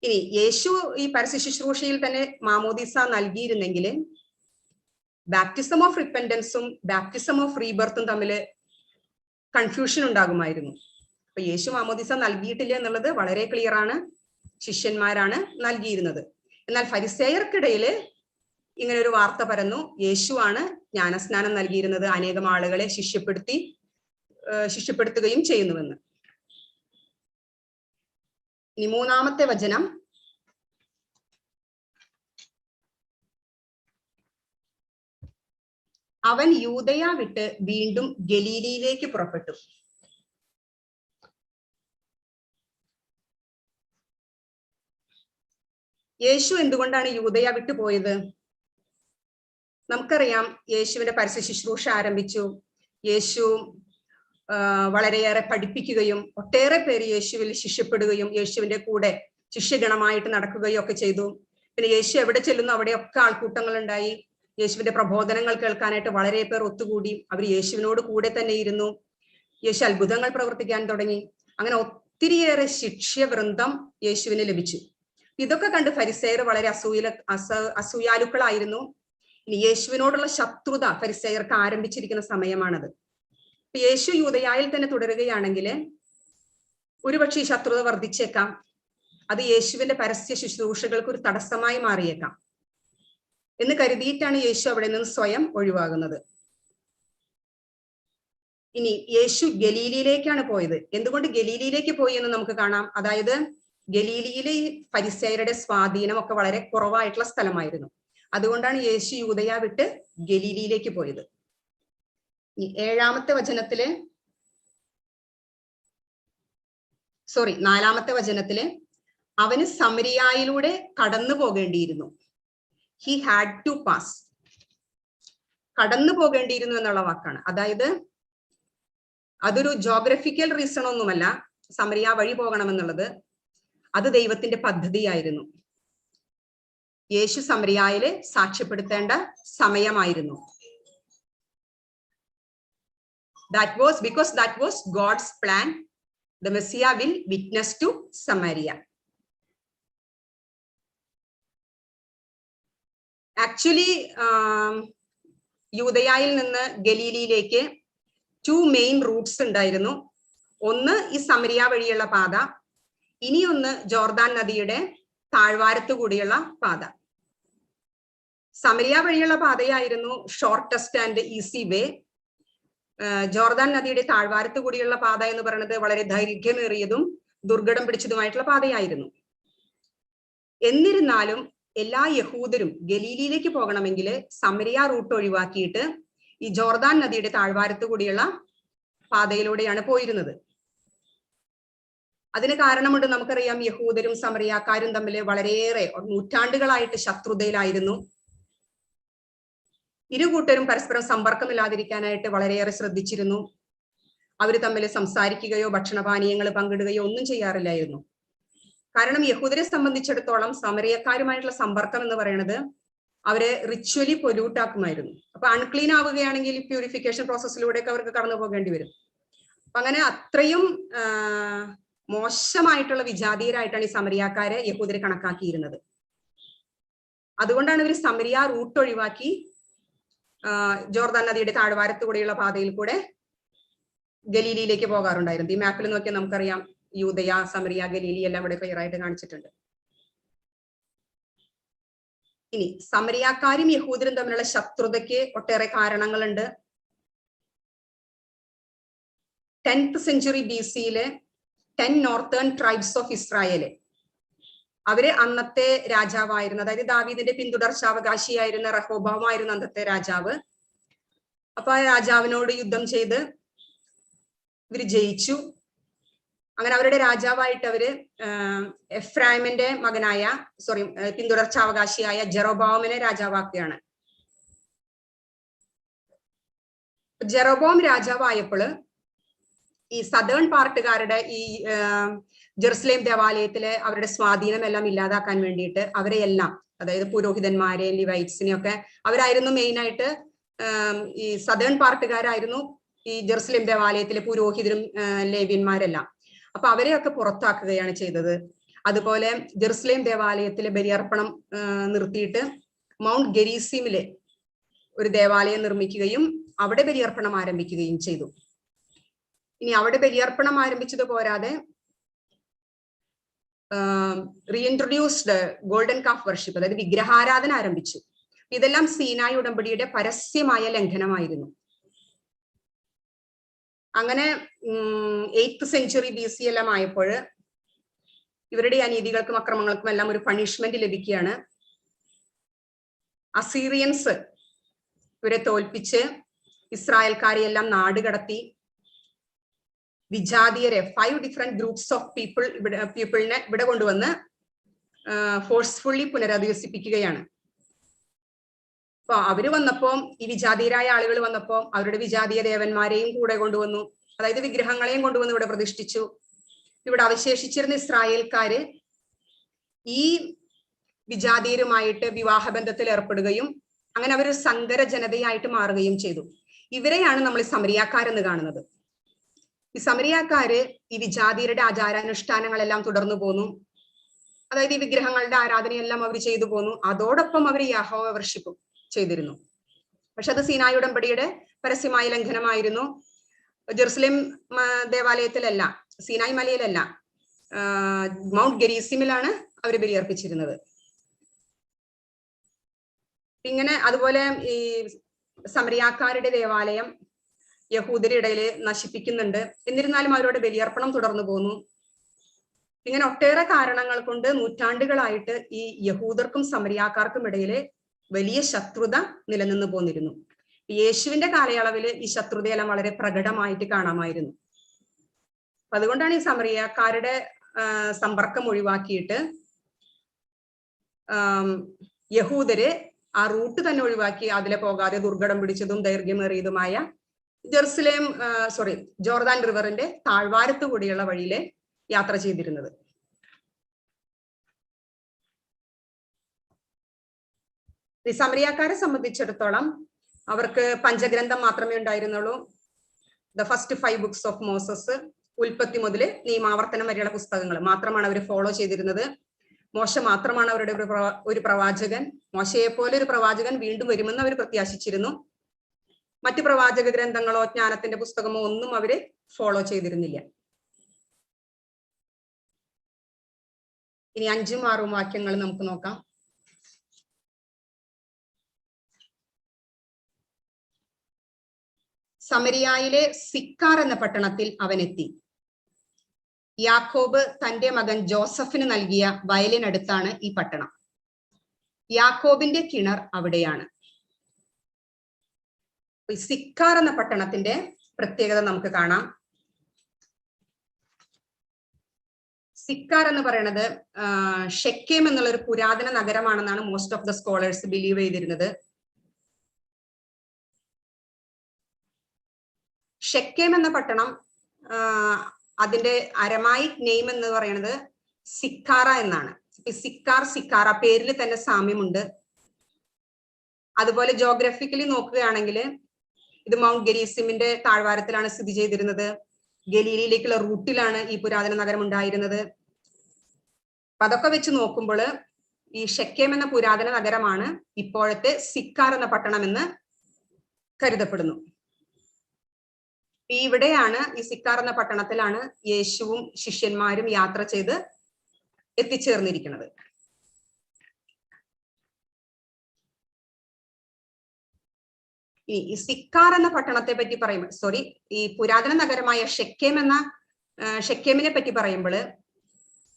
ഇനി യേശു ഈ പരസ്യ ശുശ്രൂഷയിൽ തന്നെ മാമോദീസ നൽകിയിരുന്നെങ്കിൽ ബാപ്റ്റിസം ഓഫ് റിപ്പൻഡൻസും ബാപ്റ്റിസം ഓഫ് റീബർത്തും തമ്മിൽ കൺഫ്യൂഷൻ ഉണ്ടാകുമായിരുന്നു. അപ്പൊ യേശു മാമോദീസ നൽകിയിട്ടില്ല എന്നുള്ളത് വളരെ ക്ലിയർ ആണ്. ശിഷ്യന്മാരാണ് നൽകിയിരുന്നത്. എന്നാൽ ഫരിസേയർക്കിടയിൽ ഇങ്ങനെ ഒരു വാർത്ത പരന്നു, യേശുവാണ് ജ്ഞാനസ്നാനം നൽകിയിരുന്നത്, അനേകം ആളുകളെ ശിഷ്യപ്പെടുത്തുകയും ചെയ്യുന്നുവെന്ന്. ഇനി മൂന്നാമത്തെ വചനം, അവൻ യൂദയ വിട്ട് വീണ്ടും ഗലീലയിലേക്ക് പുറപ്പെട്ടു. യേശു എന്തുകൊണ്ടാണ് യൂദയ വിട്ടു പോയത്? നമുക്കറിയാം, യേശുവിന്റെ പരസ്യ ശുശ്രൂഷ ആരംഭിച്ചു. യേശു വളരെയേറെ പഠിപ്പിക്കുകയും ഒട്ടേറെ പേര് യേശുവിൽ ശിഷ്യപ്പെടുകയും യേശുവിന്റെ കൂടെ ശിഷ്യഗണമായിട്ട് നടക്കുകയും ഒക്കെ ചെയ്തു. പിന്നെ യേശു എവിടെ ചെല്ലുന്നു അവിടെയൊക്കെ ആൾക്കൂട്ടങ്ങൾ ഉണ്ടായി. യേശുവിന്റെ പ്രബോധനങ്ങൾ കേൾക്കാനായിട്ട് വളരെ പേർ ഒത്തുകൂടി. അവർ യേശുവിനോട് കൂടെ തന്നെ ഇരുന്നു. യേശു അത്ഭുതങ്ങൾ പ്രവർത്തിക്കാൻ തുടങ്ങി. അങ്ങനെ ഒത്തിരിയേറെ ശിഷ്യവൃന്ദം യേശുവിന് ലഭിച്ചു. ഇതൊക്കെ കണ്ട് ഫരിസേയർ വളരെ അസൂയാലുക്കളായിരുന്നു. ഇനി യേശുവിനോടുള്ള ശത്രുത ഫരിസേയർക്ക് ആരംഭിച്ചിരിക്കുന്ന സമയമാണത്. യേശു യൂദയായിൽ തന്നെ തുടരുകയാണെങ്കിൽ ഒരുപക്ഷെ ഈ ശത്രുത വർദ്ധിച്ചേക്കാം. അത് യേശുവിന്റെ പരസ്യ ശുശ്രൂഷകൾക്ക് ഒരു തടസ്സമായി മാറിയേക്കാം എന്ന് കരുതിയിട്ടാണ് യേശു അവിടെ നിന്ന് സ്വയം ഒഴിവാകുന്നത്. ഇനി യേശു ഗലീലയിലേക്കാണ് പോയത്. എന്തുകൊണ്ട് ഗലീലയിലേക്ക് പോയി എന്ന് നമുക്ക് കാണാം. അതായത് ഗലീലയിലെ ഫരിസേയരുടെ സ്വാധീനം ഒക്കെ വളരെ കുറവായിട്ടുള്ള സ്ഥലമായിരുന്നു. അതുകൊണ്ടാണ് യേശു യൂദയ വിട്ട് ഗലീലയിലേക്ക് പോയത്. നാലാമത്തെ വചനത്തില് അവന് സമരിയായിലൂടെ കടന്നു പോകേണ്ടിയിരുന്നു. He had to pass. കടന്നു പോകേണ്ടിയിരുന്നു എന്നുള്ള വാക്കാണ്. അതായത് അതൊരു ജോഗ്രഫിക്കൽ റീസൺ ഒന്നുമല്ല സമരിയ വഴി പോകണമെന്നുള്ളത്. അത് ദൈവത്തിന്റെ പദ്ധതിയായിരുന്നു. യേശു സമരിയായില് സാക്ഷ്യപ്പെടുത്തേണ്ട സമയമായിരുന്നു. That was because that was God's plan. The Messiah will witness to Samaria. Actually, യൂദയായിൽ നിന്ന് ഗലീലിയിലേക്ക് 2 മെയിൻ റൂട്ട്സ് ഉണ്ടായിരുന്നു. ഒന്ന് ഈ സമരിയ വഴിയുള്ള പാത, ഇനിയൊന്ന് ജോർദാൻ നദിയുടെ താഴ്വാരത്തു കൂടിയുള്ള പാത. സമരിയ വഴിയുള്ള പാതയായിരുന്നു shortest and easy way. Jordan നദിയുടെ താഴ്വാരത്തു കൂടിയുള്ള പാത എന്ന് പറയുന്നത് വളരെ ദൈർഘ്യമേറിയതും ദുർഘടം പിടിച്ചതുമായിട്ടുള്ള പാതയായിരുന്നു. എന്നിരുന്നാലും എല്ലാ യഹൂദരും ഗലീലിയിലേക്ക് പോകണമെങ്കിൽ സമരിയ റൂട്ട് ഒഴിവാക്കിയിട്ട് ഈ ജോർദാൻ നദിയുടെ താഴ്വാരത്തു കൂടിയുള്ള പാതയിലൂടെയാണ് പോയിരുന്നത്. അതിന് കാരണമുണ്ട്. നമുക്കറിയാം, യഹൂദരും സമറിയാക്കാരും തമ്മിൽ വളരെയേറെ നൂറ്റാണ്ടുകളായിട്ട് ശത്രുതയിലായിരുന്നു. ഇരുകൂട്ടരും പരസ്പരം സമ്പർക്കമില്ലാതിരിക്കാനായിട്ട് വളരെയേറെ ശ്രദ്ധിച്ചിരുന്നു. അവർ തമ്മിൽ സംസാരിക്കുകയോ ഭക്ഷണപാനീയങ്ങൾ പങ്കിടുകയോ ഒന്നും ചെയ്യാറില്ലായിരുന്നു. കാരണം യഹൂദരെ സംബന്ധിച്ചിടത്തോളം സമറിയക്കാരുമായിട്ടുള്ള സമ്പർക്കം എന്ന് പറയുന്നത് അവരെ റിച്വലി പൊല്യൂട്ട് ആക്കുമായിരുന്നു. അപ്പൊ അൺക്ലീൻ ആവുകയാണെങ്കിൽ പ്യൂരിഫിക്കേഷൻ പ്രോസസ്സിലൂടെയൊക്കെ അവർക്ക് കടന്നു പോകേണ്ടി വരും. അപ്പൊ അങ്ങനെ അത്രയും മോശമായിട്ടുള്ള വിജാതീയരായിട്ടാണ് ഈ സമരിയാക്കാരെ യഹൂദരെ കണക്കാക്കിയിരുന്നത്. അതുകൊണ്ടാണ് ഇവർ സമരിയ റൂട്ട് ഒഴിവാക്കി ജോർദാൻ നദിയുടെ താഴ്വാരത്തു കൂടെയുള്ള പാതയിൽ കൂടെ ഗലീലിയിലേക്ക് പോകാറുണ്ടായിരുന്നു. ഈ മാപ്പിൽ നോക്കിയാൽ നമുക്കറിയാം, യൂദയ, സമരിയ, ഗലീലി എല്ലാം ഇവിടെ ക്ലിയർ ആയിട്ട് കാണിച്ചിട്ടുണ്ട്. ഇനി സമരിയാക്കാരും യഹൂദരും തമ്മിലുള്ള ശത്രുതയ്ക്ക് ഒട്ടേറെ കാരണങ്ങളുണ്ട്. 10th century BC-യിലെ 10 northern tribes of Israel, അവര് അന്നത്തെ രാജാവായിരുന്നു, അതായത് ദാവീദിന്റെ പിന്തുടർച്ചാവകാശിയായിരുന്ന റഹോബാമായിരുന്നു അന്നത്തെ രാജാവ്. അപ്പൊ ആ രാജാവിനോട് യുദ്ധം ചെയ്ത് ഇവര് ജയിച്ചു. അങ്ങനെ അവരുടെ രാജാവായിട്ട് അവര് എഫ്രൈമിന്റെ മകനായ പിന്തുടർച്ചാവകാശിയായ ജെറോബോമിനെ രാജാവാക്കുകയാണ്. ജെറോബോം രാജാവായപ്പോൾ ഈ സദേൺ പാർട്ടുകാരുടെ ഈ ജെറുസലേം ദേവാലയത്തിലെ അവരുടെ സ്വാധീനം എല്ലാം ഇല്ലാതാക്കാൻ വേണ്ടിയിട്ട് അവരെ എല്ലാം, അതായത് പുരോഹിതന്മാരെ, ലിവൈറ്റ്സിനെ ഒക്കെ, അവരായിരുന്നു മെയിൻ ആയിട്ട്. ഈ സദേൺ പാർട്ടുകാരായിരുന്നു ഈ ജെറുസലേം ദേവാലയത്തിലെ പുരോഹിതരും ലേവ്യന്മാരെല്ലാം. അപ്പൊ അവരെയൊക്കെ പുറത്താക്കുകയാണ് ചെയ്തത്. അതുപോലെ ജെറുസലേം ദേവാലയത്തിലെ ബലിയർപ്പണം നിർത്തിയിട്ട് മൗണ്ട് ഗെരീസിമിലെ ഒരു ദേവാലയം നിർമ്മിക്കുകയും അവിടെ ബലിയർപ്പണം ആരംഭിക്കുകയും ചെയ്തു. ഇനി അവിടെ ബലിയർപ്പണം ആരംഭിച്ചത് പോരാതെ റീഇൻട്രൊഡ്യൂസ്ഡ് ഗോൾഡൻ കാഫ് വർഷിപ്പ്, അതായത് വിഗ്രഹാരാധന ആരംഭിച്ചു. ഇതെല്ലാം സീനായി ഉടമ്പടിയുടെ പരസ്യമായ ലംഘനമായിരുന്നു. അങ്ങനെ 8th century BC എല്ലാം ആയപ്പോൾ ഇവരുടെ അനീതികൾക്കും അക്രമങ്ങൾക്കും എല്ലാം ഒരു പണിഷ്മെന്റ് ലഭിക്കുകയാണ്. അസീറിയൻസ് ഇവരെ തോൽപ്പിച്ച് ഇസ്രായേൽക്കാരെ എല്ലാം നാടുകടത്തി വിജാതീയരെ 5 ഡിഫറെന്റ് ഗ്രൂപ്പ്സ് ഓഫ് പീപ്പിളിനെ ഇവിടെ കൊണ്ടുവന്ന് ഫോഴ്സ്ഫുള്ളി പുനരധിവസിപ്പിക്കുകയാണ്. അപ്പൊ അവര് വന്നപ്പോ, ഈ വിജാതീയരായ ആളുകൾ വന്നപ്പോ അവരുടെ വിജാതീയ ദേവന്മാരെയും കൂടെ കൊണ്ടുവന്നു, അതായത് വിഗ്രഹങ്ങളെയും കൊണ്ടുവന്ന് ഇവിടെ പ്രതിഷ്ഠിച്ചു. ഇവിടെ അവശേഷിച്ചിരുന്ന ഇസ്രായേൽക്കാര് ഈ വിജാതീയരുമായിട്ട് വിവാഹബന്ധത്തിൽ ഏർപ്പെടുകയും അങ്ങനെ അവർ സങ്കര ജനതയായിട്ട് മാറുകയും ചെയ്തു. ഇവരെയാണ് നമ്മൾ സമരിയാക്കാരെന്ന് കാണുന്നത്. ഈ സമരിയാക്കാര് ഈ വിജാതീയരുടെ ആചാരാനുഷ്ഠാനങ്ങളെല്ലാം തുടർന്നു പോന്നു, അതായത് ഈ വിഗ്രഹങ്ങളുടെ ആരാധനയെല്ലാം അവർ ചെയ്തു പോന്നു. അതോടൊപ്പം അവർ യഹോവ വർഷിപ്പും ചെയ്തിരുന്നു. പക്ഷെ അത് സീനായി ഉടമ്പടിയുടെ പരസ്യമായ ലംഘനമായിരുന്നു. ജെറുസലേം ദേവാലയത്തിലല്ല, സീനായി മലയിലല്ല, മൗണ്ട് ഗെരീസിമിലാണ് അവർ ബലിയർപ്പിച്ചിരുന്നത്. ഇങ്ങനെ അതുപോലെ ഈ സമരിയാക്കാരുടെ ദേവാലയം യഹൂദരുടെ ഇടയിൽ നശിപ്പിക്കുന്നുണ്ട്. എന്നിരുന്നാലും അവരുടെ ബലിയർപ്പണം തുടർന്നു പോന്നു. ഇങ്ങനെ ഒട്ടേറെ കാരണങ്ങൾ കൊണ്ട് നൂറ്റാണ്ടുകളായിട്ട് ഈ യഹൂദർക്കും സമരിയാക്കാർക്കും ഇടയിലെ വലിയ ശത്രുത നിലനിന്ന് പോന്നിരുന്നു. യേശുവിന്റെ കാലയളവിൽ ഈ ശത്രുതയെല്ലാം വളരെ പ്രകടമായിട്ട് കാണാമായിരുന്നു. അപ്പൊ അതുകൊണ്ടാണ് ഈ സമരിയാക്കാരുടെ സമ്പർക്കം ഒഴിവാക്കിയിട്ട് യഹൂദര് ആ റൂട്ട് തന്നെ ഒഴിവാക്കി അതിലെ പോകാതെ ദുർഘടം പിടിച്ചതും ദൈർഘ്യമേറിയതുമായ ജെറുസലേം ജോർദാൻ റിവറിന്റെ താഴ്വാരത്ത് കൂടിയുള്ള വഴിയിലെ യാത്ര ചെയ്തിരുന്നത്. ഈ സമറിയാക്കാരെ സംബന്ധിച്ചിടത്തോളം അവർക്ക് പഞ്ചഗ്രന്ഥം മാത്രമേ ഉണ്ടായിരുന്നുള്ളൂ. The first 5 books of Moses, ഉൽപ്പത്തി മുതൽ നിയമാവർത്തനം വരെയുള്ള പുസ്തകങ്ങൾ മാത്രമാണ് അവർ ഫോളോ ചെയ്തിരുന്നത്. മോശ മാത്രമാണ് അവരുടെ ഒരു പ്രവാചകൻ. മോശയെ പോലെ ഒരു പ്രവാചകൻ വീണ്ടും വരുമെന്ന് അവർ പ്രത്യാശിച്ചിരുന്നു. മറ്റു പ്രവാചക ഗ്രന്ഥങ്ങളോ ജ്ഞാനത്തിന്റെ പുസ്തകമോ ഒന്നും അവര് ഫോളോ ചെയ്തിരുന്നില്ല. ഇനി 5ഉം 6ഉം വാക്യങ്ങൾ നമുക്ക് നോക്കാം. സമരിയായിലെ സിക്കാർ എന്ന പട്ടണത്തിൽ അവൻ എത്തി. യാക്കോബ് തന്റെ മകൻ ജോസഫിന് നൽകിയ വയലിനടുത്താണ് ഈ പട്ടണം. യാക്കോബിന്റെ കിണർ അവിടെയാണ്. സിക്കാർ എന്ന പട്ടണത്തിന്റെ പ്രത്യേകത നമുക്ക് കാണാം. സിക്കാർ എന്ന് പറയുന്നത് ഷെക്കേം എന്നുള്ള ഒരു പുരാതന നഗരമാണെന്നാണ് most of the scholars believe ചെയ്തിരുന്നത്. ഷെക്കേം എന്ന പട്ടണം അതിന്റെ അരമായിക് നെയിം എന്ന് പറയുന്നത് സിക്കാറ എന്നാണ്. സിക്കാറ പേരിൽ തന്നെ സാമ്യമുണ്ട്. അതുപോലെ ജോഗ്രഫിക്കലി നോക്കുകയാണെങ്കിൽ ഇത് മൗണ്ട് ഗെരീസിമിന്റെ താഴ്വാരത്തിലാണ് സ്ഥിതി ചെയ്തിരുന്നത്. ഗലീലയിലേക്കുള്ള റൂട്ടിലാണ് ഈ പുരാതന നഗരം ഉണ്ടായിരുന്നത്. അപ്പൊ അതൊക്കെ വെച്ച് നോക്കുമ്പോൾ ഈ ഷെക്കേം എന്ന പുരാതന നഗരമാണ് ഇപ്പോഴത്തെ സിക്കാർ എന്ന പട്ടണം എന്ന് കരുതപ്പെടുന്നു. ഇവിടെയാണ്, ഈ സിക്കാർ എന്ന പട്ടണത്തിലാണ് യേശുവും ശിഷ്യന്മാരും യാത്ര ചെയ്ത് എത്തിച്ചേർന്നിരിക്കുന്നത്. ഈ സിക്കാർ എന്ന പട്ടണത്തെ പറ്റി പറയുമ്പോൾ ഈ പുരാതന നഗരമായ ഷെക്കേമിനെ പറ്റി പറയുമ്പോൾ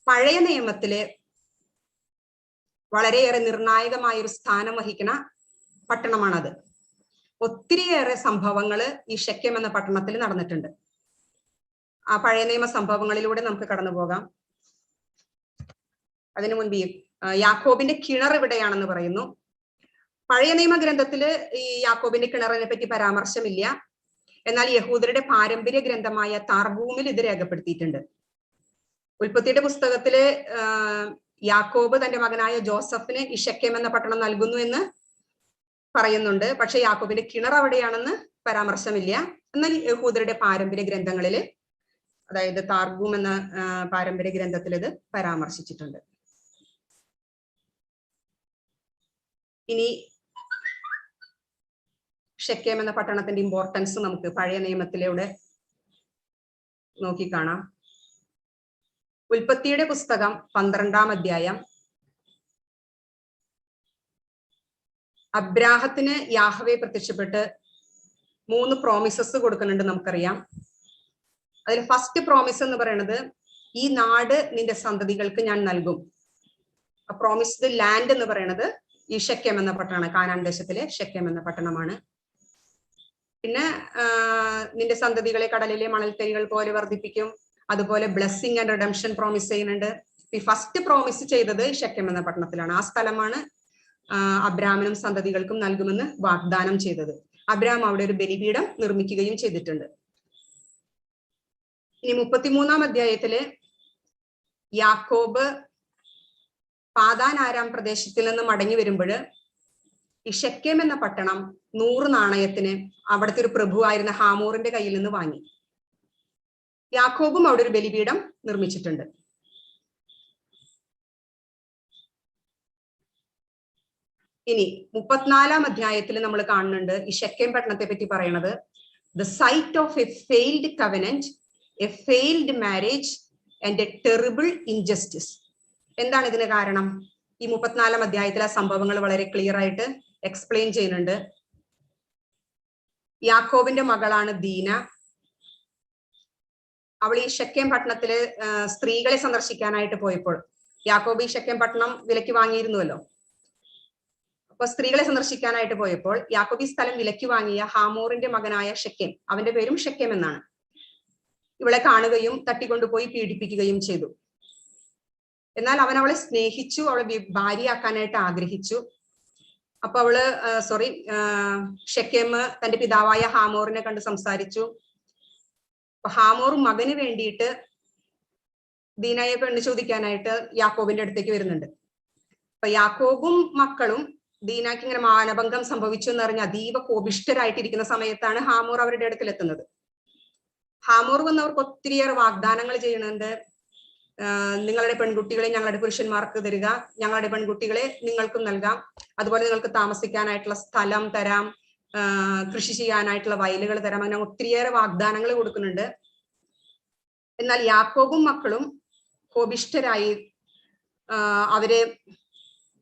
പഴയ നിയമത്തില് വളരെയേറെ നിർണായകമായ ഒരു സ്ഥാനം വഹിക്കുന്ന പട്ടണമാണത്. ഒത്തിരിയേറെ സംഭവങ്ങൾ ഈ ഷെക്കേം എന്ന പട്ടണത്തിൽ നടന്നിട്ടുണ്ട്. ആ പഴയ നിയമ സംഭവങ്ങളിലൂടെ നമുക്ക് കടന്നു പോകാം. അതിനു മുൻപ് യാക്കോബിന്റെ കിണർ ഇവിടെയാണെന്ന് പറയുന്നു. പഴയ നിയമ ഗ്രന്ഥത്തില് ഈ യാക്കോബിന്റെ കിണറിനെ പറ്റി പരാമർശമില്ല. എന്നാൽ യഹൂദരുടെ പാരമ്പര്യ ഗ്രന്ഥമായ താർഗൂമിൽ ഇത് രേഖപ്പെടുത്തിയിട്ടുണ്ട്. ഉൽപ്പത്തിയുടെ പുസ്തകത്തില് യാക്കോബ് തന്റെ മകനായ ജോസഫിന് ഈ ഷെക്കേം എന്ന പട്ടണം നൽകുന്നു എന്ന് പറയുന്നുണ്ട്. പക്ഷെ യാക്കോബിന്റെ കിണർ അവിടെയാണെന്ന് പരാമർശമില്ല. എന്നാൽ യഹൂദരുടെ പാരമ്പര്യ ഗ്രന്ഥങ്ങളില്, അതായത് താർഗൂം എന്ന പാരമ്പര്യ ഗ്രന്ഥത്തിൽ ഇത് പരാമർശിച്ചിട്ടുണ്ട്. ഇനി ഷെക്കേം എന്ന പട്ടണത്തിന്റെ ഇമ്പോർട്ടൻസ് നമുക്ക് പഴയ നിയമത്തിലൂടെ നോക്കിക്കാണാം. ഉൽപ്പത്തിയുടെ പുസ്തകം 12-ാം അധ്യായം. അബ്രാഹത്തിന് യാഹ്വേ പ്രത്യക്ഷപ്പെട്ട് 3 പ്രോമിസസ് കൊടുക്കുന്നുണ്ട് നമുക്കറിയാം. അതിൽ ഫസ്റ്റ് പ്രോമിസ് എന്ന് പറയുന്നത് ഈ നാട് നിന്റെ സന്തതികൾക്ക് ഞാൻ നൽകും. പ്രോമിസ്ഡ് ലാൻഡ് എന്ന് പറയുന്നത് ഈ ഷെക്കേം എന്ന പട്ടണമാണ്. കാനാൻ ദേശത്തിലെ ഷെക്കേം എന്ന പട്ടണമാണ്. പിന്നെ നിന്റെ സന്തതികളെ കടലിലെ മണൽത്തരികൾ പോലെ വർദ്ധിപ്പിക്കും. അതുപോലെ ബ്ലെസ്സിങ് ആൻഡ് റിഡംഷൻ പ്രോമിസ് ചെയ്യുന്നുണ്ട്. ഈ ഫസ്റ്റ് പ്രോമിസ് ചെയ്തത് ഷെക്കേം എന്ന പട്ടണത്തിലാണ്. ആ സ്ഥലമാണ് അബ്രാമിനും സന്തതികൾക്കും നൽകുമെന്ന് വാഗ്ദാനം ചെയ്തത്. അബ്രാം അവിടെ ഒരു ബലിപീഠം നിർമ്മിക്കുകയും ചെയ്തിട്ടുണ്ട്. ഇനി 33-ാം അധ്യായത്തില് യാക്കോബ് പാദാൻ ആരാം പ്രദേശത്തിൽ നിന്ന് മടങ്ങി വരുമ്പോൾ ഈ ഷെക്കേം എന്ന പട്ടണം 100 നാണയത്തിന് അവിടുത്തെ ഒരു പ്രഭുവായിരുന്ന ഹാമോറിന്റെ കയ്യിൽ നിന്ന് വാങ്ങി. യാക്കോബും അവിടെ ഒരു ബലിപീഠം നിർമ്മിച്ചിട്ടുണ്ട്. ഇനി 34-ാം അധ്യായത്തിൽ നമ്മൾ കാണുന്നുണ്ട് ഈ ഷെക്കേം പട്ടണത്തെ പറ്റി പറയണത് the site of a failed covenant, a failed marriage and a terrible injustice. എന്താണ് ഇതിന് കാരണം? ഈ 34-ാം അധ്യായത്തിലെ സംഭവങ്ങൾ വളരെ ക്ലിയർ ആയിട്ട് എക്സ്പ്ലെയിൻ ചെയ്യുന്നുണ്ട്. യാക്കോബിന്റെ മകളാണ് ദീന. അവൾ ഈ ഷെക്കേം പട്ടണത്തില് സ്ത്രീകളെ സന്ദർശിക്കാനായിട്ട് പോയപ്പോൾ, യാക്കോബ് ഈ ഷെക്കേം പട്ടണം വിലക്ക് വാങ്ങിയിരുന്നുവല്ലോ. അപ്പൊ സ്ത്രീകളെ സന്ദർശിക്കാനായിട്ട് പോയപ്പോൾ യാക്കോബ് ഈ സ്ഥലം വിലക്ക് വാങ്ങിയ ഹാമോറിന്റെ മകനായ ഷെക്കേം, അവന്റെ പേരും ഷെക്കേം എന്നാണ്, ഇവളെ കാണുകയും തട്ടിക്കൊണ്ടുപോയി പീഡിപ്പിക്കുകയും ചെയ്തു. എന്നാൽ അവൻ അവളെ സ്നേഹിച്ചു, അവളെ ഭാര്യയാക്കാനായിട്ട് ആഗ്രഹിച്ചു. അപ്പൊ അവള് ഷെക്കേം തന്റെ പിതാവായ ഹാമോറിനെ കണ്ട് സംസാരിച്ചു. അപ്പൊ ഹാമോർ മകന് വേണ്ടിയിട്ട് ദീനായെ പെണ്ണ് ചോദിക്കാനായിട്ട് യാക്കോബിന്റെ അടുത്തേക്ക് വരുന്നുണ്ട്. അപ്പൊ യാക്കോബും മക്കളും ദീനാക്ക് ഇങ്ങനെ മാനഭംഗം സംഭവിച്ചു എന്ന് പറഞ്ഞ് അതീവ കോപിഷ്ഠരായിട്ടിരിക്കുന്ന സമയത്താണ് ഹാമോർ അവരുടെ അടുക്കൽ എത്തുന്നത്. ഹാമോർ വന്നവർക്ക് ഒത്തിരിയേറെ വാഗ്ദാനങ്ങൾ ചെയ്യുന്നുണ്ട്. നിങ്ങളുടെ പെൺകുട്ടികളെ ഞങ്ങളുടെ പുരുഷന്മാർക്ക് തരിക, ഞങ്ങളുടെ പെൺകുട്ടികളെ നിങ്ങൾക്കും നൽകാം, അതുപോലെ നിങ്ങൾക്ക് താമസിക്കാനായിട്ടുള്ള സ്ഥലം തരാം, കൃഷി ചെയ്യാനായിട്ടുള്ള വയലുകൾ തരാം, അങ്ങനെ ഒത്തിരിയേറെ വാഗ്ദാനങ്ങൾ കൊടുക്കുന്നുണ്ട്. എന്നാൽ യാക്കോബും മക്കളും കോപിഷ്ഠരായി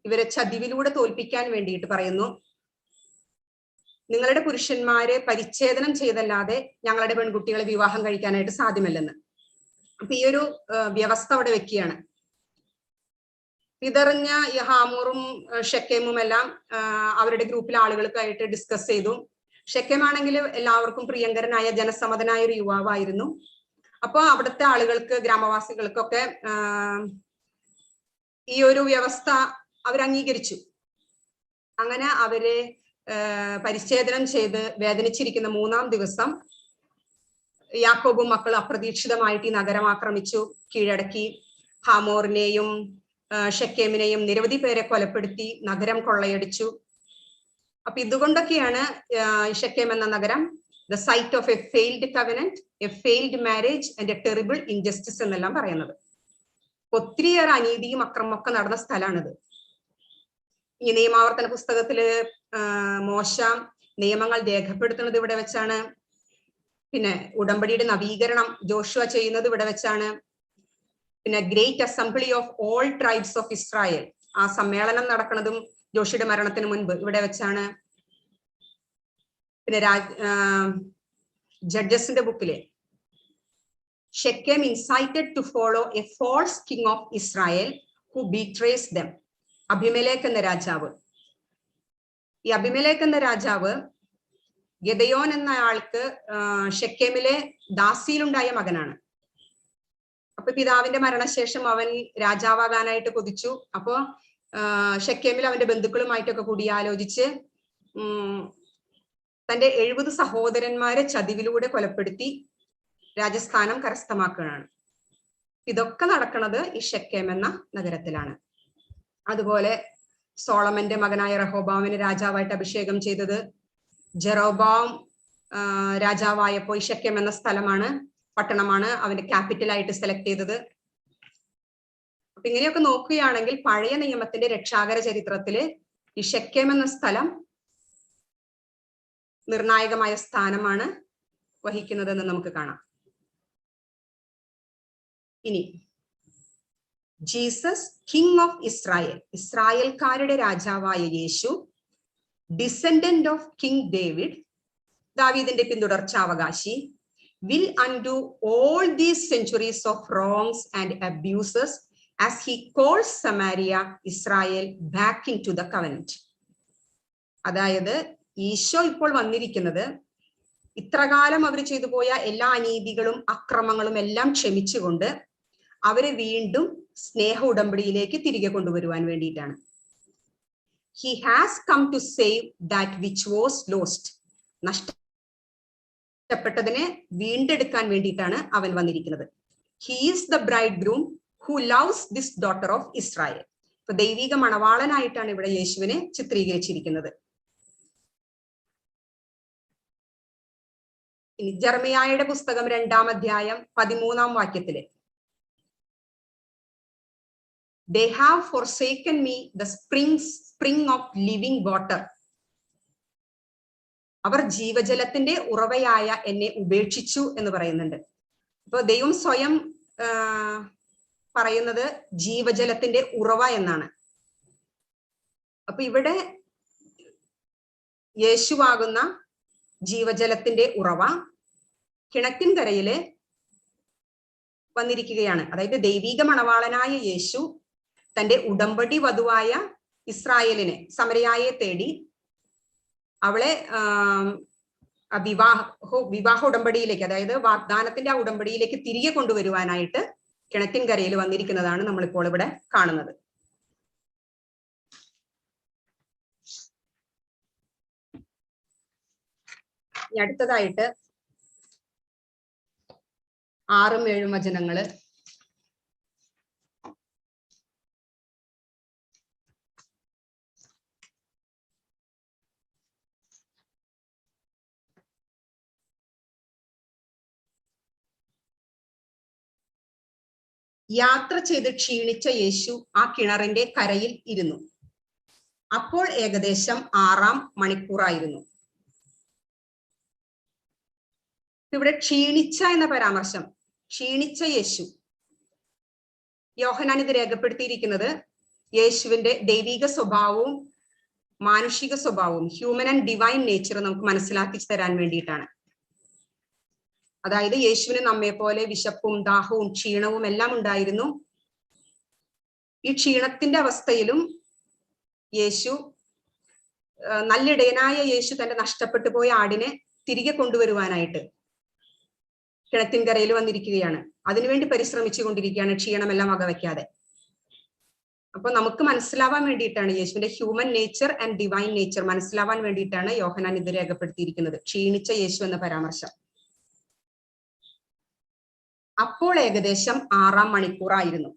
ഇവരെ ചതിവിലൂടെ തോൽപ്പിക്കാൻ വേണ്ടിയിട്ട് പറയുന്നു, നിങ്ങളുടെ പുരുഷന്മാരെ പരിച്ഛേദനം ചെയ്തല്ലാതെ ഞങ്ങളുടെ പെൺകുട്ടികളെ വിവാഹം കഴിക്കാനായിട്ട് സാധ്യമല്ലെന്ന്. അപ്പൊ ഈ ഒരു വ്യവസ്ഥ അവിടെ വെക്കുകയാണ്. ഇതറിഞ്ഞ ഈ ഹാമോറും ഷെക്കേമും എല്ലാം അവരുടെ ഗ്രൂപ്പിലെ ആളുകൾക്കായിട്ട് ഡിസ്കസ് ചെയ്തു. ഷെക്കേമാണെങ്കിൽ എല്ലാവർക്കും പ്രിയങ്കരനായ ജനസമ്മതനായ ഒരു യുവാവായിരുന്നു. അപ്പൊ അവിടുത്തെ ആളുകൾക്ക്, ഗ്രാമവാസികൾക്കൊക്കെ ഈ ഒരു വ്യവസ്ഥ അവർ അംഗീകരിച്ചു. അങ്ങനെ അവരെ പരിച്ഛേദനം ചെയ്ത് വേദനിച്ചിരിക്കുന്ന 3-ാം ദിവസം യാക്കോബും മക്കൾ അപ്രതീക്ഷിതമായിട്ട് ഈ നഗരം ആക്രമിച്ചു, കീഴടക്കി. ഹാമോറിനെയും ഷെക്കേമിനെയും നിരവധി പേരെ കൊലപ്പെടുത്തി നഗരം കൊള്ളയടിച്ചു. അപ്പൊ ഇതുകൊണ്ടൊക്കെയാണ് ഷെക്കേം എന്ന നഗരം the site of a failed covenant, a failed marriage and a terrible injustice എന്നെല്ലാം പറയുന്നത്. ഒത്തിരിയേറെ അനീതിയും അക്രമവും ഒക്കെ നടന്ന സ്ഥലമാണിത്. ഈ നിയമാവർത്തന പുസ്തകത്തില് മോശ നിയമങ്ങൾ രേഖപ്പെടുത്തുന്നത് ഇവിടെ വെച്ചാണ്. പിന്നെ ഉടമ്പടിയുടെ നവീകരണം ജോഷുവ ചെയ്യുന്നത് ഇവിടെ വെച്ചാണ്. പിന്നെ great assembly of all tribes of Israel, ആ സമ്മേളനം നടക്കുന്നതും ജോഷിയുടെ മരണത്തിന് മുൻപ് ഇവിടെ വെച്ചാണ്. പിന്നെ ജഡ്ജസിന്റെ ബുക്കിലെ Shechem incited to follow a false king of Israel who betrays them. Abimelech എന്ന രാജാവ്, ഈ അബിമേലെക്ക് എന്ന രാജാവ് ഗെദയോൻ എന്ന ആൾക്ക് ഷെക്കേമിലെ ദാസിയിലുണ്ടായ മകനാണ്. അപ്പൊ പിതാവിന്റെ മരണശേഷം അവൻ രാജാവാകാനായിട്ട് കൊതിച്ചു. അപ്പോ ഷെക്കേമിൽ അവന്റെ ബന്ധുക്കളുമായിട്ടൊക്കെ കൂടിയാലോചിച്ച് തന്റെ 70 സഹോദരന്മാരെ ചതിവിലൂടെ കൊലപ്പെടുത്തി രാജസ്ഥാനം കരസ്ഥമാക്കുകയാണ്. ഇതൊക്കെ നടക്കുന്നത് ഈ ഷെക്കേം എന്ന നഗരത്തിലാണ്. അതുപോലെ സോളമന്റെ മകനായ റഹോബാമിനെ രാജാവായിട്ട് അഭിഷേകം ചെയ്തത് ജെറോബാം രാജാവായപ്പോൾ ഷെക്കേം എന്ന പട്ടണമാണ് അവന്റെ ക്യാപിറ്റലായിട്ട് സെലക്ട് ചെയ്തത്. അപ്പൊ ഇങ്ങനെയൊക്കെ നോക്കുകയാണെങ്കിൽ പഴയ നിയമത്തിന്റെ രക്ഷാകര ചരിത്രത്തില് ഈ ഷെക്കേം എന്ന സ്ഥലം നിർണായകമായ സ്ഥാനമാണ് വഹിക്കുന്നതെന്ന് നമുക്ക് കാണാം. ഇനി ജീസസ് കിങ് ഓഫ് ഇസ്രായേൽ, ഇസ്രായേൽക്കാരുടെ രാജാവായ യേശു, ഡിസെൻഡന്റ് ഓഫ് കിങ് ഡേവിഡ്, ദാവീദിന്റെ പിന്തുടർച്ചാവകാശി, will undo all these centuries of wrongs and abuses as he calls Samaria, Israel back into the covenant. അതായത് ഈശോ ഇപ്പോൾ വന്നിരിക്കുന്നത് ഇത്രകാലം അവർ ചെയ്തു പോയ എല്ലാ അനീതികളും അക്രമങ്ങളും എല്ലാം ക്ഷമിച്ചുകൊണ്ട് അവരെ വീണ്ടും സ്നേഹ ഉടമ്പടിയിലേക്ക് തിരികെ കൊണ്ടുവരുവാൻ വേണ്ടിയിട്ടാണ്. He has come to save that which was lost. നഷ്ടപ്പെട്ടതിനെ വീണ്ടെടുക്കാൻ വേണ്ടിയിട്ടാണ് അവൻ വന്നിരിക്കുന്നത്. He is the bridegroom who loves this daughter of Israel. ഇപ്പൊ ദൈവിക മണവാളനായിട്ടാണ് ഇവിടെ യേശുവിനെ ചിത്രീകരിച്ചിരിക്കുന്നത്. ഇനി ജെറമിയായുടെ പുസ്തകം 2-ാം അധ്യായം 13-ാം വാക്യത്തില് They have forsaken me, the spring of living water. അവർ ജീവജലത്തിന്റെ ഉറവയായ എന്നെ ഉപേക്ഷിച്ചു എന്ന് പറയുന്നുണ്ട്. അപ്പൊ ദൈവം സ്വയം പറയുന്നത് ജീവജലത്തിന്റെ ഉറവ എന്നാണ്. അപ്പൊ ഇവിടെ യേശുവാകുന്ന ജീവജലത്തിന്റെ ഉറവ കിണറ്റിൻകരയില് വന്നിരിക്കുകയാണ്. അതായത് ദൈവിക മണവാളനായ യേശു തന്റെ ഉടമ്പടി വധുവായ ഇസ്രായേലിനെ, സമരയായെ തേടി അവളെ വിവാഹ ഉടമ്പടിയിലേക്ക്, അതായത് വാഗ്ദാനത്തിന്റെ ആ ഉടമ്പടിയിലേക്ക് തിരികെ കൊണ്ടുവരുവാനായിട്ട് കിണറ്റിൻകരയിൽ വന്നിരിക്കുന്നതാണ് നമ്മളിപ്പോൾ ഇവിടെ കാണുന്നത്. അടുത്തതായിട്ട് 6ഉം 7ഉം വചനങ്ങള്. യാത്ര ചെയ്ത് ക്ഷീണിച്ച യേശു ആ കിണറിന്റെ കരയിൽ ഇരുന്നു. അപ്പോൾ ഏകദേശം 6ആം മണിക്കൂറായിരുന്നു. ഇവിടെ ക്ഷീണിച്ച എന്ന പരാമർശം, ക്ഷീണിച്ച യേശു. യോഹന്നാൻ ഇത് രേഖപ്പെടുത്തിയിരിക്കുന്നത് യേശുവിന്റെ ദൈവിക സ്വഭാവവും മാനുഷിക സ്വഭാവവും, ഹ്യൂമൻ ആൻഡ് ഡിവൈൻ നേച്ചർ നമുക്ക് മനസ്സിലാക്കി തരാൻ വേണ്ടിയിട്ടാണ്. അതായത് യേശുവിന് നമ്മെ പോലെ വിശപ്പും ദാഹവും ക്ഷീണവും എല്ലാം ഉണ്ടായിരുന്നു. ഈ ക്ഷീണത്തിന്റെ അവസ്ഥയിലും യേശു, നല്ലിടയനായ യേശു തന്റെ നഷ്ടപ്പെട്ടു പോയ ആടിനെ തിരികെ കൊണ്ടുവരുവാനായിട്ട് കിണറ്റിൻകരയിൽ വന്നിരിക്കുകയാണ്. അതിനുവേണ്ടി പരിശ്രമിച്ചു കൊണ്ടിരിക്കുകയാണ്, ക്ഷീണമെല്ലാം വകവയ്ക്കാതെ. അപ്പൊ നമുക്ക് മനസ്സിലാവാൻ വേണ്ടിയിട്ടാണ്, യേശുവിന്റെ human nature and divine nature മനസ്സിലാവാൻ വേണ്ടിയിട്ടാണ് യോഹന്നാൻ ഇത് രേഖപ്പെടുത്തിയിരിക്കുന്നത്, ക്ഷീണിച്ച യേശു എന്ന പരാമർശം. അപ്പോൾ ഏകദേശം 6ആം മണിക്കൂറായിരുന്നു.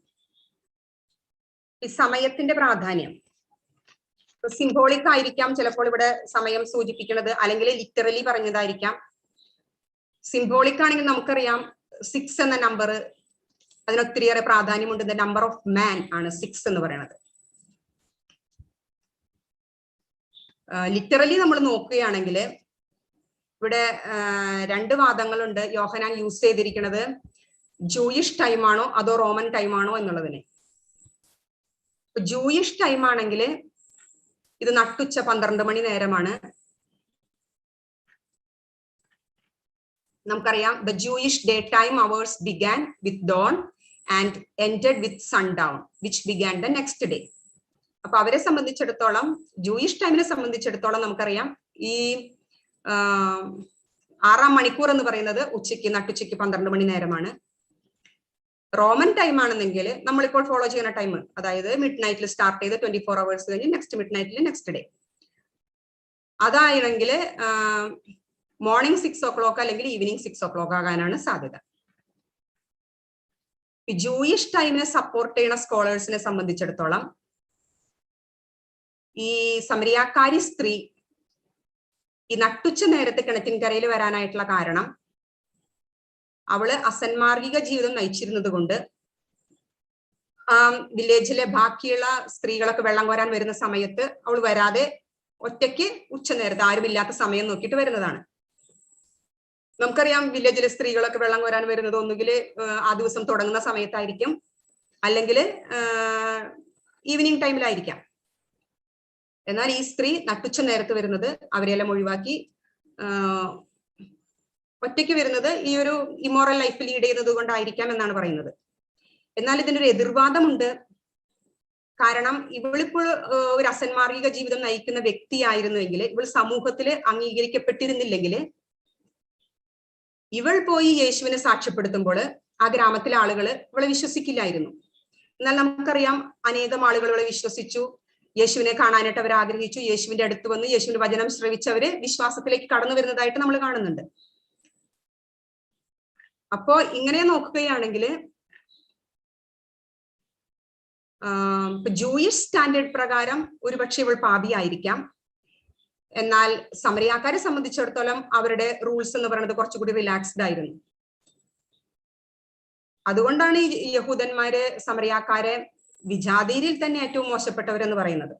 ഈ സമയത്തിന്റെ പ്രാധാന്യം സിംബോളിക് ആയിരിക്കാം ചിലപ്പോൾ ഇവിടെ സമയം സൂചിപ്പിക്കുന്നത്, അല്ലെങ്കിൽ ലിറ്ററലി പറഞ്ഞതായിരിക്കാം. സിംബോളിക് ആണെങ്കിൽ നമുക്കറിയാം 6 എന്ന നമ്പർ, അതിനൊത്തിരിയേറെ പ്രാധാന്യമുണ്ട്. ദ നമ്പർ ഓഫ് മാൻ ആണ് 6 എന്ന് പറയുന്നത്. ലിറ്ററലി നമ്മൾ നോക്കുകയാണെങ്കിൽ ഇവിടെ 2 വാദങ്ങളുണ്ട്. യോഹന്നാൻ യൂസ് ചെയ്തിരിക്കുന്നത് ജൂയിഷ് ടൈമാണോ അതോ റോമൻ ടൈമാണോ എന്നുള്ളതിന്. ജൂയിഷ് ടൈം ആണെങ്കിൽ ഇത് നട്ടുച്ച 12 മണി നേരമാണ്. നമുക്കറിയാം the Jewish day time hours began with dawn and ended with sundown which began the next day. അപ്പൊ അവരെ സംബന്ധിച്ചിടത്തോളം, ജൂയിഷ് ടൈമിനെ സംബന്ധിച്ചിടത്തോളം നമുക്കറിയാം ഈ 6ആം മണിക്കൂർ എന്ന് പറയുന്നത് നട്ടുച്ചയ്ക്ക് 12 മണി നേരമാണ്. റോമൻ ടൈം ആണെന്നെങ്കിൽ നമ്മളിപ്പോൾ ഫോളോ ചെയ്യുന്ന ടൈം, അതായത് മിഡ് നൈറ്റിൽ സ്റ്റാർട്ട് ചെയ്ത് 24 അവേഴ്സ് കഴിഞ്ഞ് നെക്സ്റ്റ് മിഡ് നൈറ്റിൽ നെക്സ്റ്റ് ഡേ, അതാണെങ്കിൽ മോർണിംഗ് 6 o'clock അല്ലെങ്കിൽ ഈവനിങ് 6 o'clock ആകാനാണ് സാധ്യത. ജൂയിഷ് ടൈമിനെ സപ്പോർട്ട് ചെയ്യുന്ന സ്കോളേഴ്സിനെ സംബന്ധിച്ചിടത്തോളം ഈ സമരിയാക്കാരി സ്ത്രീ ഈ നട്ടുച്ച നേരത്തെ കിണറ്റിൻകരയിൽ വരാനായിട്ടുള്ള കാരണം, അവള് അസന്മാർഗിക ജീവിതം നയിച്ചിരുന്നത് കൊണ്ട് വില്ലേജിലെ ബാക്കിയുള്ള സ്ത്രീകളൊക്കെ വെള്ളം കോരാൻ വരുന്ന സമയത്ത് അവൾ വരാതെ ഒറ്റയ്ക്ക് ഉച്ചനേരത്ത് ആരുമില്ലാത്ത സമയം നോക്കിയിട്ട് വരുന്നതാണ്. നമുക്കറിയാം വില്ലേജിലെ സ്ത്രീകളൊക്കെ വെള്ളം കോരാൻ വരുന്നത് ഒന്നുകിൽ ആ ദിവസം തുടങ്ങുന്ന സമയത്തായിരിക്കും, അല്ലെങ്കിൽ ഈവനിങ് ടൈമിലായിരിക്കാം. എന്നാൽ ഈ സ്ത്രീ നട്ടുച്ച നേരത്ത് വരുന്നത് അവരെല്ലാം ഒഴിവാക്കി ഒറ്റയ്ക്ക് വരുന്നത് ഈ ഒരു ഇമോറൽ ലൈഫ് ലീഡ് ചെയ്യുന്നത് കൊണ്ടായിരിക്കാം എന്നാണ് പറയുന്നത്. എന്നാൽ ഇതിനൊരു എതിർവാദമുണ്ട്. കാരണം ഇവളിപ്പോൾ ഒരു അസന്മാർഗിക ജീവിതം നയിക്കുന്ന വ്യക്തിയായിരുന്നുവെങ്കിൽ, ഇവൾ സമൂഹത്തിൽ അംഗീകരിക്കപ്പെട്ടിരുന്നില്ലെങ്കിൽ, ഇവൾ പോയി യേശുവിനെ സാക്ഷ്യപ്പെടുത്തുമ്പോൾ ആ ഗ്രാമത്തിലെ ആളുകൾ ഇവളെ വിശ്വസിക്കില്ലായിരുന്നു. എന്നാൽ നമുക്കറിയാം അനേകം ആളുകൾ ഇവളെ വിശ്വസിച്ചു, യേശുവിനെ കാണാനായിട്ട് അവർ ആഗ്രഹിച്ചു, യേശുവിന്റെ അടുത്ത് വന്ന് യേശുവിന്റെ വചനം ശ്രവിച്ചവര് വിശ്വാസത്തിലേക്ക് കടന്നു വരുന്നതായിട്ട് നമ്മൾ കാണുന്നുണ്ട്. അപ്പോ ഇങ്ങനെ നോക്കുകയാണെങ്കിൽ ജൂയിഷ് സ്റ്റാൻഡേർഡ് പ്രകാരം ഒരുപക്ഷെ ഇവൾ പാപിയായിരിക്കാം. എന്നാൽ സമരിയാക്കാരെ സംബന്ധിച്ചിടത്തോളം അവരുടെ റൂൾസ് എന്ന് പറയുന്നത് കുറച്ചുകൂടി റിലാക്സ്ഡ് ആയിരുന്നു. അതുകൊണ്ടാണ് ഈ യഹൂദന്മാര് സമരിയാക്കാരെ വിജാതിയിൽ തന്നെ ഏറ്റവും മോശപ്പെട്ടവരെന്ന് പറയുന്നത്.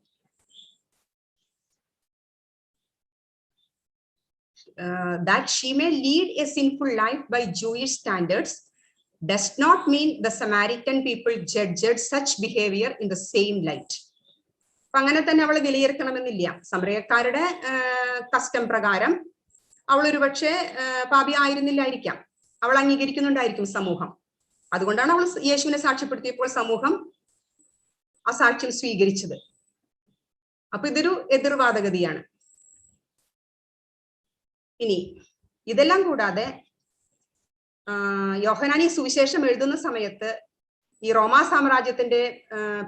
That she may lead a sinful life by Jewish standards does not mean the Samaritan people judged such behavior in the same light. അപ്പൊ അങ്ങനെ തന്നെ അവൾ വിലയിരുത്തണമെന്നില്ല. സമറിയക്കാരുടെ കസ്റ്റം പ്രകാരം അവൾ ഒരുപക്ഷെ പാപി ആയിരുന്നില്ലായിരിക്കാം, അവൾ അംഗീകരിക്കുന്നുണ്ടായിരിക്കും സമൂഹം. അതുകൊണ്ടാണ് അവൾ യേശുവിനെ സാക്ഷ്യപ്പെടുത്തിയപ്പോൾ സമൂഹം ആ സാക്ഷ്യം സ്വീകരിച്ചത്. അപ്പൊ ഇതൊരു എതിർവാദഗതിയാണ്. ഇനി ഇതെല്ലാം കൂടാതെ യോഹന്നാൻ ഈ സുവിശേഷം എഴുതുന്ന സമയത്ത് ഈ റോമാ സാമ്രാജ്യത്തിന്റെ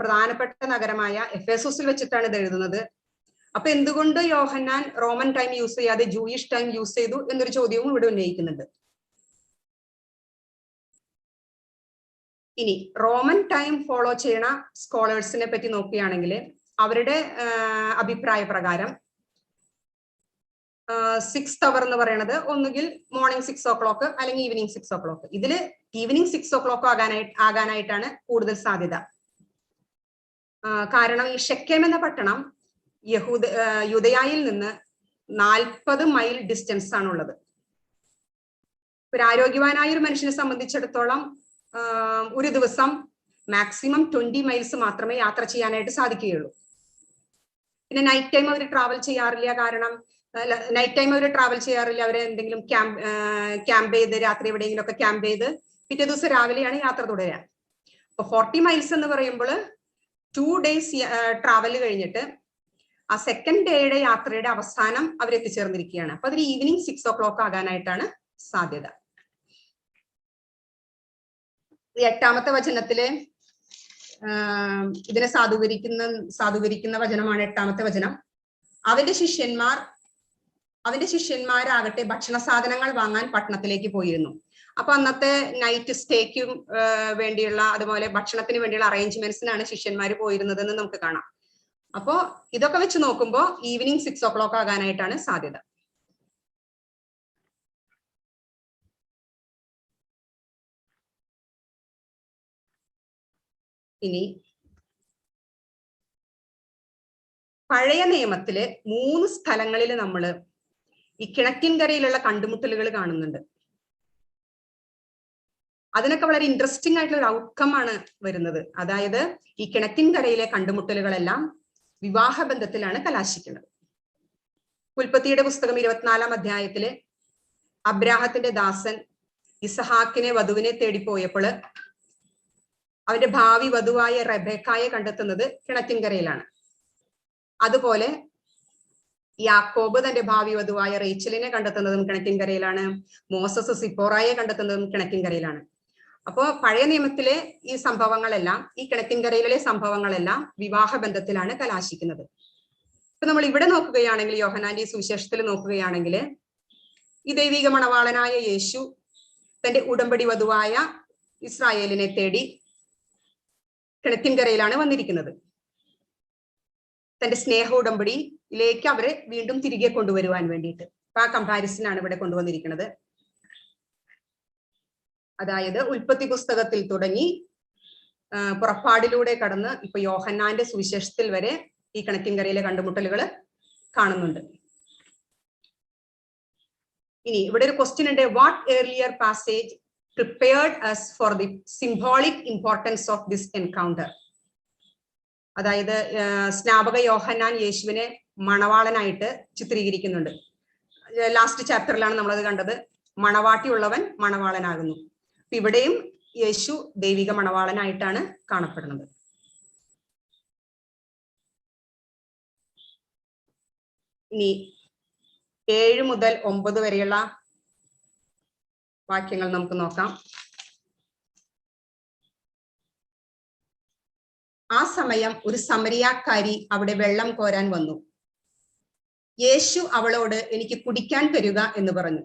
പ്രധാനപ്പെട്ട നഗരമായ എഫേസോസിൽ വെച്ചിട്ടാണ് ഇത് എഴുതുന്നത്. അപ്പൊ എന്തുകൊണ്ട് യോഹന്നാൻ റോമൻ ടൈം യൂസ് ചെയ്യാതെ ജൂയിഷ് ടൈം യൂസ് ചെയ്തു എന്നൊരു ചോദ്യവും ഇവിടെ ഉന്നയിക്കുന്നുണ്ട്. ഇനി റോമൻ ടൈം ഫോളോ ചെയ്യണ സ്കോളേഴ്സിനെ പറ്റി നോക്കുകയാണെങ്കിൽ അവരുടെ അഭിപ്രായ പ്രകാരം 6th അവർ എന്ന് പറയുന്നത് ഒന്നുകിൽ മോർണിംഗ് 6 o'clock അല്ലെങ്കിൽ ഈവനിങ് 6 o'clock. ഇതില് ഈവനിങ് 6 o'clock ആകാനായിട്ടാണ് കൂടുതൽ സാധ്യത. കാരണം ഈ ഷെക്കേം എന്ന പട്ടണം യൂദയായിൽ നിന്ന് 40 മൈൽ ഡിസ്റ്റൻസ് ആണുള്ളത്. ഒരു ആരോഗ്യവാനായ ഒരു മനുഷ്യനെ സംബന്ധിച്ചിടത്തോളം ഒരു ദിവസം മാക്സിമം 20 മൈൽസ് മാത്രമേ യാത്ര ചെയ്യാനായിട്ട് സാധിക്കുകയുള്ളൂ. പിന്നെ നൈറ്റ് ടൈം അവർ ട്രാവൽ ചെയ്യാറില്ല. കാരണം നൈറ്റ് ടൈം അവർ ട്രാവൽ ചെയ്യാറില്ല. അവർ എന്തെങ്കിലും ക്യാമ്പ് ചെയ്ത് രാത്രി എവിടെയെങ്കിലും ഒക്കെ ക്യാമ്പ് ചെയ്ത് പിറ്റേ ദിവസം രാവിലെയാണ് യാത്ര തുടരുക. അപ്പൊ 40 മൈൽസ് എന്ന് പറയുമ്പോൾ 2 days ട്രാവൽ കഴിഞ്ഞിട്ട് ആ സെക്കൻഡ് ഡേയുടെ യാത്രയുടെ അവസാനം അവർ എത്തിച്ചേർന്നിരിക്കുകയാണ്. അപ്പൊ അതിൽ ഈവനിങ് 6 o'clock ആകാനായിട്ടാണ് സാധ്യത. 8ാമത്തെ വചനത്തില് ഇതിനെ സാധൂകരിക്കുന്ന വചനമാണ് 8ാമത്തെ വചനം. അവന്റെ ശിഷ്യന്മാരാകട്ടെ ഭക്ഷണ സാധനങ്ങൾ വാങ്ങാൻ പട്ടണത്തിലേക്ക് പോയിരുന്നു. അപ്പൊ അന്നത്തെ നൈറ്റ് സ്റ്റേക്കും വേണ്ടിയുള്ള അതുപോലെ ഭക്ഷണത്തിന് വേണ്ടിയുള്ള അറേഞ്ച്മെന്റ്സിനാണ് ശിഷ്യന്മാർ പോയിരുന്നതെന്ന് നമുക്ക് കാണാം. അപ്പോ ഇതൊക്കെ വെച്ച് നോക്കുമ്പോൾ ഈവനിങ് 6 o'clock ആകാനായിട്ടാണ് സാധ്യത. ഇനി പഴയ നിയമത്തില് 3 സ്ഥലങ്ങളിൽ നമ്മൾ ഈ കിഴക്കിൻകരയിലുള്ള കണ്ടുമുട്ടലുകൾ കാണുന്നുണ്ട്. അതിനൊക്കെ വളരെ ഇൻട്രസ്റ്റിംഗ് ആയിട്ടുള്ള ഒരു ഔട്ട്കം ആണ് വരുന്നത്. അതായത് ഈ കിഴക്കിൻകരയിലെ കണ്ടുമുട്ടലുകളെല്ലാം വിവാഹബന്ധത്തിലാണ് കലാശിക്കുന്നത്. ഉൽപ്പത്തിയുടെ പുസ്തകം 24ാം അധ്യായത്തില് അബ്രാഹത്തിന്റെ ദാസൻ ഇസഹാക്കിനെ വധുവിനെ തേടിപ്പോയപ്പോൾ അവന്റെ ഭാവി വധുവായ റെബേക്കായെ കണ്ടെത്തുന്നത് കിഴക്കിൻകരയിലാണ്. അതുപോലെ യാക്കോബ് തന്റെ ഭാവി വധുവായ റേച്ചലിനെ കണ്ടെത്തുന്നതും കിഴക്കിൻകരയിലാണ്. മോസസ് സിപ്പോറായെ കണ്ടെത്തുന്നതും കിഴക്കിൻകരയിലാണ്. അപ്പോ പഴയ നിയമത്തിലെ ഈ സംഭവങ്ങളെല്ലാം, ഈ കിഴക്കിൻകരയിലെ സംഭവങ്ങളെല്ലാം വിവാഹ ബന്ധത്തിലാണ് കലാശിക്കുന്നത്. ഇപ്പൊ നമ്മൾ ഇവിടെ നോക്കുകയാണെങ്കിൽ, യോഹന്നാന്റെ സുവിശേഷത്തിൽ നോക്കുകയാണെങ്കിൽ, ഈ ദൈവിക മണവാളനായ യേശു തന്റെ ഉടമ്പടി വധുവായ ഇസ്രായേലിനെ തേടി കിഴക്കിൻകരയിലാണ് വന്നിരിക്കുന്നത്. തന്റെ സ്നേഹ ഉടമ്പടിയിലേക്ക് അവരെ വീണ്ടും തിരികെ കൊണ്ടുവരുവാൻ വേണ്ടിയിട്ട്. അപ്പൊ ആ കമ്പാരിസൺ ആണ് ഇവിടെ കൊണ്ടുവന്നിരിക്കുന്നത്. അതായത് ഉൽപ്പത്തി പുസ്തകത്തിൽ തുടങ്ങി പുറപ്പാടിലൂടെ കടന്ന് ഇപ്പൊ യോഹന്നാന്റെ സുവിശേഷത്തിൽ വരെ ഈ കിഴക്കിൻകരയിലെ കണ്ടുമുട്ടലുകൾ കാണുന്നുണ്ട്. ഇനി ഇവിടെ ഒരു ക്വസ്റ്റ്യൻ ഉണ്ട്. What earlier passage prepared us for the symbolic importance of this encounter? അതായത് സ്നാപക യോഹന്നാൻ യേശുവിനെ മണവാളനായിട്ട് ചിത്രീകരിക്കുന്നുണ്ട്. ലാസ്റ്റ് ചാപ്റ്ററിലാണ് നമ്മളത് കണ്ടത്. മണവാട്ടിയുള്ളവൻ മണവാളനാകുന്നു. ഇവിടെയും യേശു ദൈവിക മണവാളനായിട്ടാണ് കാണപ്പെടുന്നത്. ഇനി 7 മുതൽ 9 വരെയുള്ള വാക്യങ്ങൾ നമുക്ക് നോക്കാം. ആ സമയം ഒരു സമരിയാക്കാരി അവിടെ വെള്ളം കോരാൻ വന്നു. യേശു അവളോട് എനിക്ക് കുടിക്കാൻ തരുക എന്ന് പറഞ്ഞു.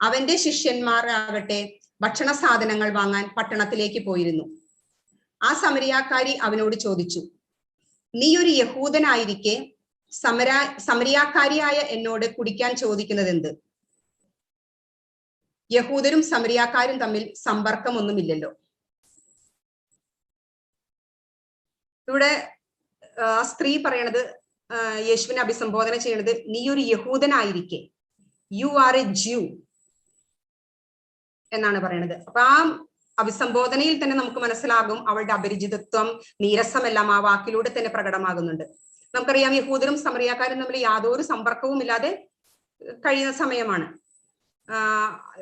അവന്റെ ശിഷ്യന്മാരാകട്ടെ ഭക്ഷണ സാധനങ്ങൾ വാങ്ങാൻ പട്ടണത്തിലേക്ക് പോയിരുന്നു. ആ സമരിയാക്കാരി അവനോട് ചോദിച്ചു, നീ ഒരു യഹൂദനായിരിക്കെ സമരിയാക്കാരിയായ എന്നോട് കുടിക്കാൻ ചോദിക്കുന്നത് എന്ത്? യഹൂദരും സമരിയാക്കാരും തമ്മിൽ സമ്പർക്കമൊന്നുമില്ലല്ലോ. ഇവിടെ സ്ത്രീ പറയണത്, യേശുവിനെ അഭിസംബോധന ചെയ്യണത്, നീ ഒരു യഹൂദനായിരിക്കെ, യു ആർ എ ജ്യൂ എന്നാണ് പറയണത്. അപ്പൊ ആ അഭിസംബോധനയിൽ തന്നെ നമുക്ക് മനസ്സിലാകും അവളുടെ അപരിചിതത്വം, നീരസമെല്ലാം ആ വാക്കിലൂടെ തന്നെ പ്രകടമാകുന്നുണ്ട്. നമുക്കറിയാം യഹൂദരും സമറിയാക്കാരും തമ്മിൽ യാതൊരു സമ്പർക്കവും ഇല്ലാതെ കഴിയുന്ന സമയമാണ്.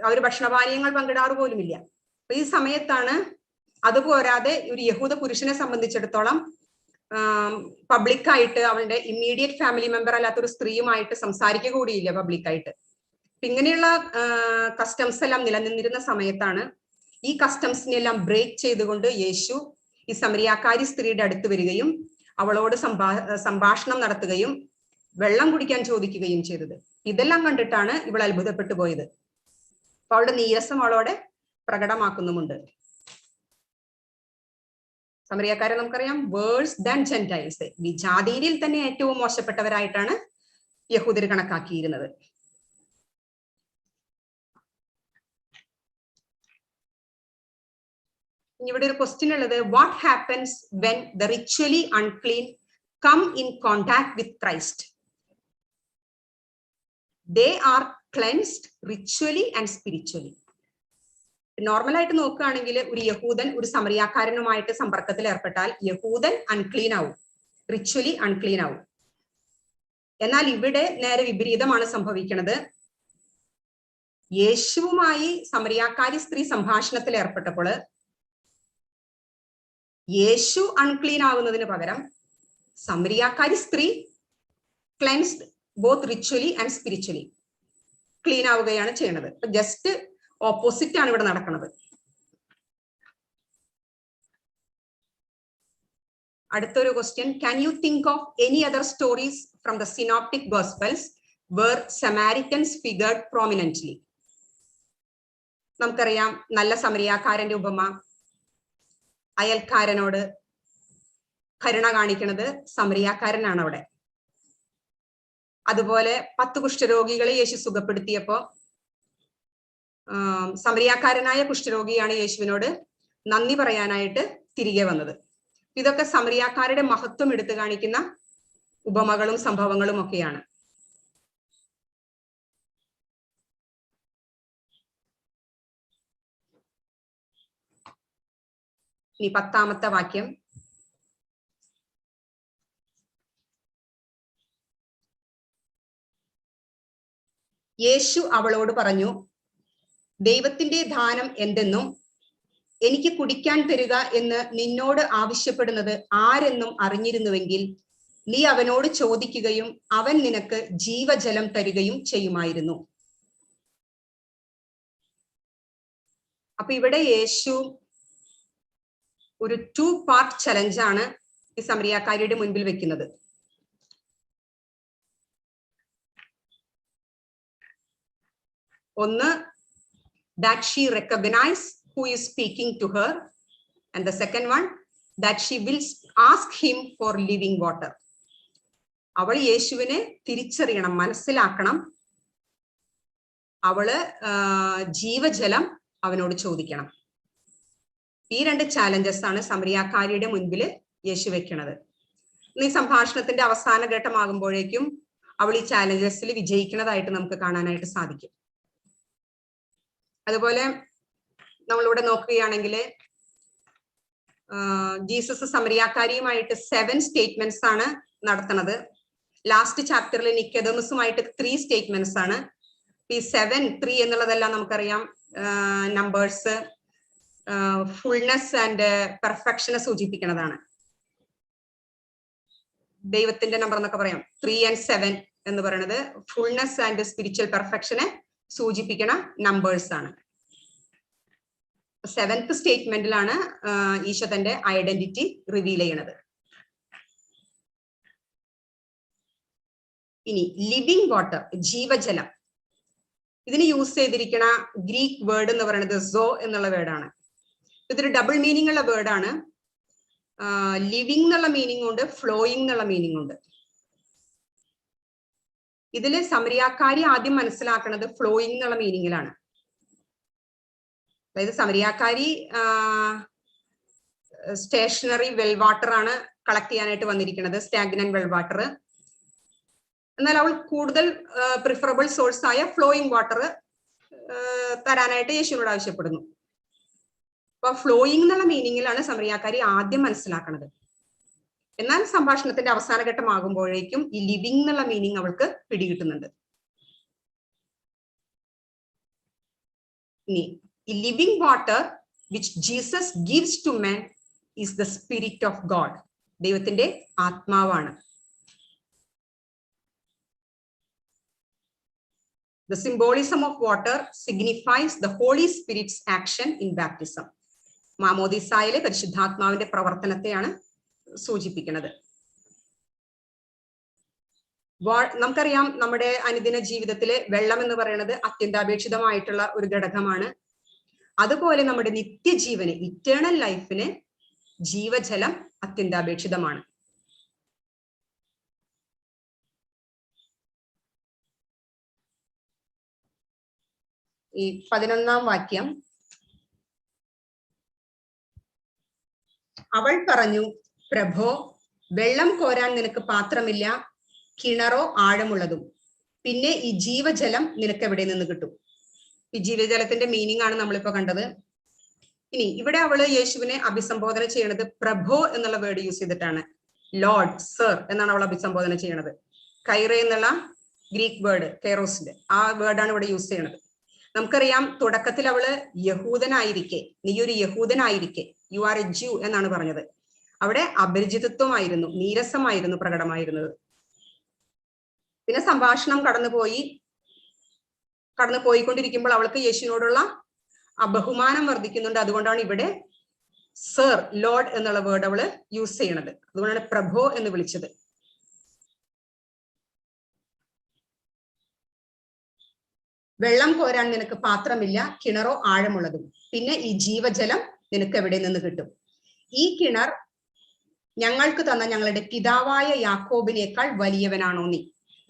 അവർ ഭക്ഷണപാനീയങ്ങൾ പങ്കിടാറ് പോലുമില്ല. അപ്പൊ ഈ സമയത്താണ്, അതുപോരാതെ ഒരു യഹൂദ പുരുഷനെ സംബന്ധിച്ചിടത്തോളം പബ്ലിക്കായിട്ട് അവളുടെ ഇമ്മീഡിയറ്റ് ഫാമിലി മെമ്പർ അല്ലാത്തൊരു സ്ത്രീയുമായിട്ട് സംസാരിക്കുക കൂടിയില്ല പബ്ലിക്കായിട്ട്. ഇങ്ങനെയുള്ള കസ്റ്റംസ് എല്ലാം നിലനിന്നിരുന്ന സമയത്താണ് ഈ കസ്റ്റംസിനെല്ലാം ബ്രേക്ക് ചെയ്തുകൊണ്ട് യേശു ഈ സമരിയാക്കാരി സ്ത്രീയുടെ അടുത്ത് വരികയും അവളോട് സംഭാഷണം നടത്തുകയും വെള്ളം കുടിക്കാൻ ചോദിക്കുകയും ചെയ്തത്. ഇതെല്ലാം കണ്ടിട്ടാണ് ഇവൾ അത്ഭുതപ്പെട്ടു പോയത്. അപ്പൊ അവളുടെ നീരസം അവളോടെ പ്രകടമാക്കുന്നുമുണ്ട്. സമറിയക്കാരെ നമുക്കറിയാം വേഴ്സ് ദാൻ ജെന്റൈൽസ്, ജാതിയിൽ തന്നെ ഏറ്റവും മോശപ്പെട്ടവരായിട്ടാണ് യഹൂദർ കണക്കാക്കിയിരുന്നത്. ഇവിടെ ഒരു ക്വസ്റ്റ്യൻ ഉള്ളത്, what happens when the ritually unclean come in contact with Christ? They are cleansed ritually and spiritually. നോർമലായിട്ട് നോക്കുകയാണെങ്കിൽ ഒരു യഹൂദൻ ഒരു സമറിയാക്കാരനുമായിട്ട് സമ്പർക്കത്തിൽ ഏർപ്പെട്ടാൽ യഹൂദൻ അൺക്ലീൻ ആവും, റിച്വലി അൺക്ലീൻ ആവും. എന്നാൽ ഇവിടെ നേരെ വിപരീതമാണ് സംഭവിക്കുന്നത്. യേശുവുമായി സമറിയാക്കാരി സ്ത്രീ സംഭാഷണത്തിൽ ഏർപ്പെട്ടപ്പോൾ യേശു അൺക്ലീൻ ആവുന്നതിന് പകരം സമറിയാക്കാരി സ്ത്രീ cleansed both ritually and spiritually clean ആവുകയാണ് ചെയ്യുന്നത്. ജസ്റ്റ് ഓപ്പോസിറ്റ് ആണ് ഇവിടെ നടക്കുന്നത്. അടുത്തൊരു question, can you think of any other stories from the synoptic gospels where Samaritans figured prominently? നമുക്കറിയാം നല്ല സമറിയാക്കാരന്റെ ഉപമ, അയൽക്കാരനോട് കരുണ കാണിക്കുന്നത് സമറിയാക്കാരനാണ് അവിടെ. അതുപോലെ 10 കുഷ്ഠരോഗികളെ യേശു സുഖപ്പെടുത്തിയപ്പോ സമറിയാക്കാരനായ കുഷ്ഠരോഗിയാണ് യേശുവിനോട് നന്ദി പറയാനായിട്ട് തിരികെ വന്നത്. ഇതൊക്കെ സമറിയാക്കാരുടെ മഹത്വം എടുത്തു കാണിക്കുന്ന ഉപമകളും സംഭവങ്ങളും ഒക്കെയാണ്. ഇനി 10ാമത്തെ വാക്യം, യേശു അവളോട് പറഞ്ഞു, ദൈവത്തിന്റെ ദാനം എന്തെന്നും എനിക്ക് കുടിക്കാൻ തരിക എന്ന് നിന്നോട് ആവശ്യപ്പെടുന്നത് ആരെന്നും അറിഞ്ഞിരുന്നുവെങ്കിൽ നീ അവനോട് ചോദിക്കുകയും അവൻ നിനക്ക് ജീവജലം തരികയും ചെയ്യുമായിരുന്നു. അപ്പൊ ഇവിടെ യേശു ഒരു 2 പാർട്ട് ചലഞ്ചാണ് ഈ സമറിയാക്കാരിയുടെ മുൻപിൽ വെക്കുന്നത്. ഒന്ന്, that she recognize who is speaking to her, and the second one, that she will ask him for living water. അവൾ യേശുവിനെ തിരിച്ചറിയണം, മനസ്സിലാക്കണം. അവള് ജീവജലം അവനോട് ചോദിക്കണം. ഈ 2 ചാലഞ്ചസ് ആണ് സമറിയാക്കാരിയുടെ മുൻപിൽ യേശു വെക്കുന്നത്. ഈ സംഭാഷണത്തിന്റെ അവസാന ഘട്ടമാകുമ്പോഴേക്കും അവൾ ഈ ചാലഞ്ചസിൽ വിജയിക്കുന്നതായിട്ട് നമുക്ക് കാണാനായിട്ട് സാധിക്കും. അതുപോലെ നമ്മളിവിടെ നോക്കുകയാണെങ്കിൽ ജീസസ് സമറിയാക്കാരിയുമായിട്ട് 7 സ്റ്റേറ്റ്മെന്റ്സ് ആണ് നടത്തുന്നത്. ലാസ്റ്റ് ചാപ്റ്ററിൽ നിക്കോദെമസുമായിട്ട് 3 സ്റ്റേറ്റ്മെന്റ്സ് ആണ്. ഈ 7, 3 എന്നുള്ളതെല്ലാം നമുക്കറിയാം നമ്പേഴ്സ് ഫുൾനെസ് ആൻഡ് പെർഫെക്ഷനെ സൂചിപ്പിക്കുന്നതാണ്. ദൈവത്തിന്റെ നമ്പർ എന്നൊക്കെ പറയാം. 3 and 7 എന്ന് പറയുന്നത് ഫുൾനെസ് ആൻഡ് സ്പിരിച്വൽ പെർഫെക്ഷനെ സൂചിപ്പിക്കുന്ന നമ്പേഴ്സ് ആണ്. 7th സ്റ്റേറ്റ്മെന്റിലാണ് ഈശോ തന്റെ ഐഡന്റിറ്റി റിവീൽ ചെയ്യുന്നത്. ഇനി ലിവിങ് വാട്ടർ, ജീവജലം, ഇതിന് യൂസ് ചെയ്തിരിക്കുന്ന ഗ്രീക്ക് വേർഡ് എന്ന് പറയുന്നത് സോ എന്നുള്ള വേർഡാണ്. ഇതൊരു ഡബിൾ മീനിങ് ഉള്ള വേർഡാണ്. ലിവിങ് എന്നുള്ള മീനിങ് ഉണ്ട്, ഫ്ലോയിങ് എന്നുള്ള മീനിങ് ഉണ്ട്. ഇതില് സമറിയാക്കാരി ആദ്യം മനസ്സിലാക്കുന്നത് ഫ്ലോയിങ് എന്നുള്ള മീനിങ്ങിലാണ്. അതായത് സമറിയാക്കാരി സ്റ്റേഷനറി വെൽ വാട്ടർ ആണ് കളക്ട് ചെയ്യാനായിട്ട് വന്നിരിക്കുന്നത്, സ്റ്റാഗ്നന്റ് വെൽ വാട്ടർ. എന്നാൽ അവൾ കൂടുതൽ പ്രിഫറബിൾ സോഴ്സ് ആയ ഫ്ലോയിങ് വാട്ടർ തരാനായിട്ട് യേശുവിനോട് ആവശ്യപ്പെടുന്നു. അപ്പൊ ഫ്ലോയിങ് എന്നുള്ള മീനിങ്ങിലാണ് സമറിയാക്കാരി ആദ്യം മനസ്സിലാക്കുന്നത്. എന്നാൽ സംഭാഷണത്തിന്റെ അവസാന ഘട്ടമാകുമ്പോഴേക്കും ഈ ലിവിങ് എന്നുള്ള മീനിങ് അവൾക്ക് പിടികിട്ടുന്നുണ്ട്. ഇനി ഈ living water which Jesus gives to men is the spirit of God, ദൈവത്തിന്റെ ആത്മാവാണ്. The symbolism of water signifies the Holy Spirit's action in baptism. മാമോദിസായിലെ പരിശുദ്ധാത്മാവിന്റെ പ്രവർത്തനത്തെയാണ് സൂചിപ്പിക്കുന്നത്. നമുക്കറിയാം നമ്മുടെ അനുദിന ജീവിതത്തില് വെള്ളം എന്ന് പറയുന്നത് അത്യന്താപേക്ഷിതമായിട്ടുള്ള ഒരു ഘടകമാണ്. അതുപോലെ നമ്മുടെ നിത്യജീവന്, ഇറ്റേണൽ ലൈഫിന് ജീവജലം അത്യന്താപേക്ഷിതമാണ്. ഈ 11-ാം വാക്യം, അവൾ പറഞ്ഞു, പ്രഭോ, വെള്ളം കോരാൻ നിനക്ക് പാത്രമില്ല, കിണറോ ആഴമുള്ളതും, പിന്നെ ഈ ജീവജലം നിനക്ക് എവിടെ നിന്ന് കിട്ടും? ഈ ജീവജലത്തിന്റെ മീനിങ് ആണ് നമ്മളിപ്പോ കണ്ടത്. ഇനി ഇവിടെ അവള് യേശുവിനെ അഭിസംബോധന ചെയ്യണത് പ്രഭോ എന്നുള്ള വേർഡ് യൂസ് ചെയ്തിട്ടാണ്. ലോർഡ്, സർ എന്നാണ് അവൾ അഭിസംബോധന ചെയ്യണത്. കൈറ എന്നുള്ള ഗ്രീക്ക് വേർഡ്, കെറോസിന്റെ ആ വേർഡാണ് ഇവിടെ യൂസ് ചെയ്യണത്. നമുക്കറിയാം തുടക്കത്തിൽ അവള് യഹൂദനായിരിക്കെ, നീ ഒരു യഹൂദനായിരിക്കെ, യു ആർ എ ജ്യൂ എന്നാണ് പറഞ്ഞത്. അവിടെ അപരിചിതത്വമായിരുന്നു, നീരസമായിരുന്നു പ്രകടമായിരുന്നത്. പിന്നെ സംഭാഷണം കടന്നു പോയിക്കൊണ്ടിരിക്കുമ്പോൾ അവൾക്ക് യേശുവിനോടുള്ള ബഹുമാനം വർദ്ധിക്കുന്നുണ്ട്. അതുകൊണ്ടാണ് ഇവിടെ സർ, ലോർഡ് എന്നുള്ള വേർഡ് അവള് യൂസ് ചെയ്യണത്. അതുകൊണ്ടാണ് പ്രഭോ എന്ന് വിളിച്ചത്. വെള്ളം കോരാൻ നിനക്ക് പാത്രമില്ല, കിണറോ ആഴമുള്ളതും, പിന്നെ ഈ ജീവജലം നിനക്ക് എവിടെ നിന്ന് കിട്ടും? ഈ കിണർ ഞങ്ങൾക്ക് തന്ന ഞങ്ങളുടെ പിതാവായ യാക്കോബിനേക്കാൾ വലിയവനാണോ നീ?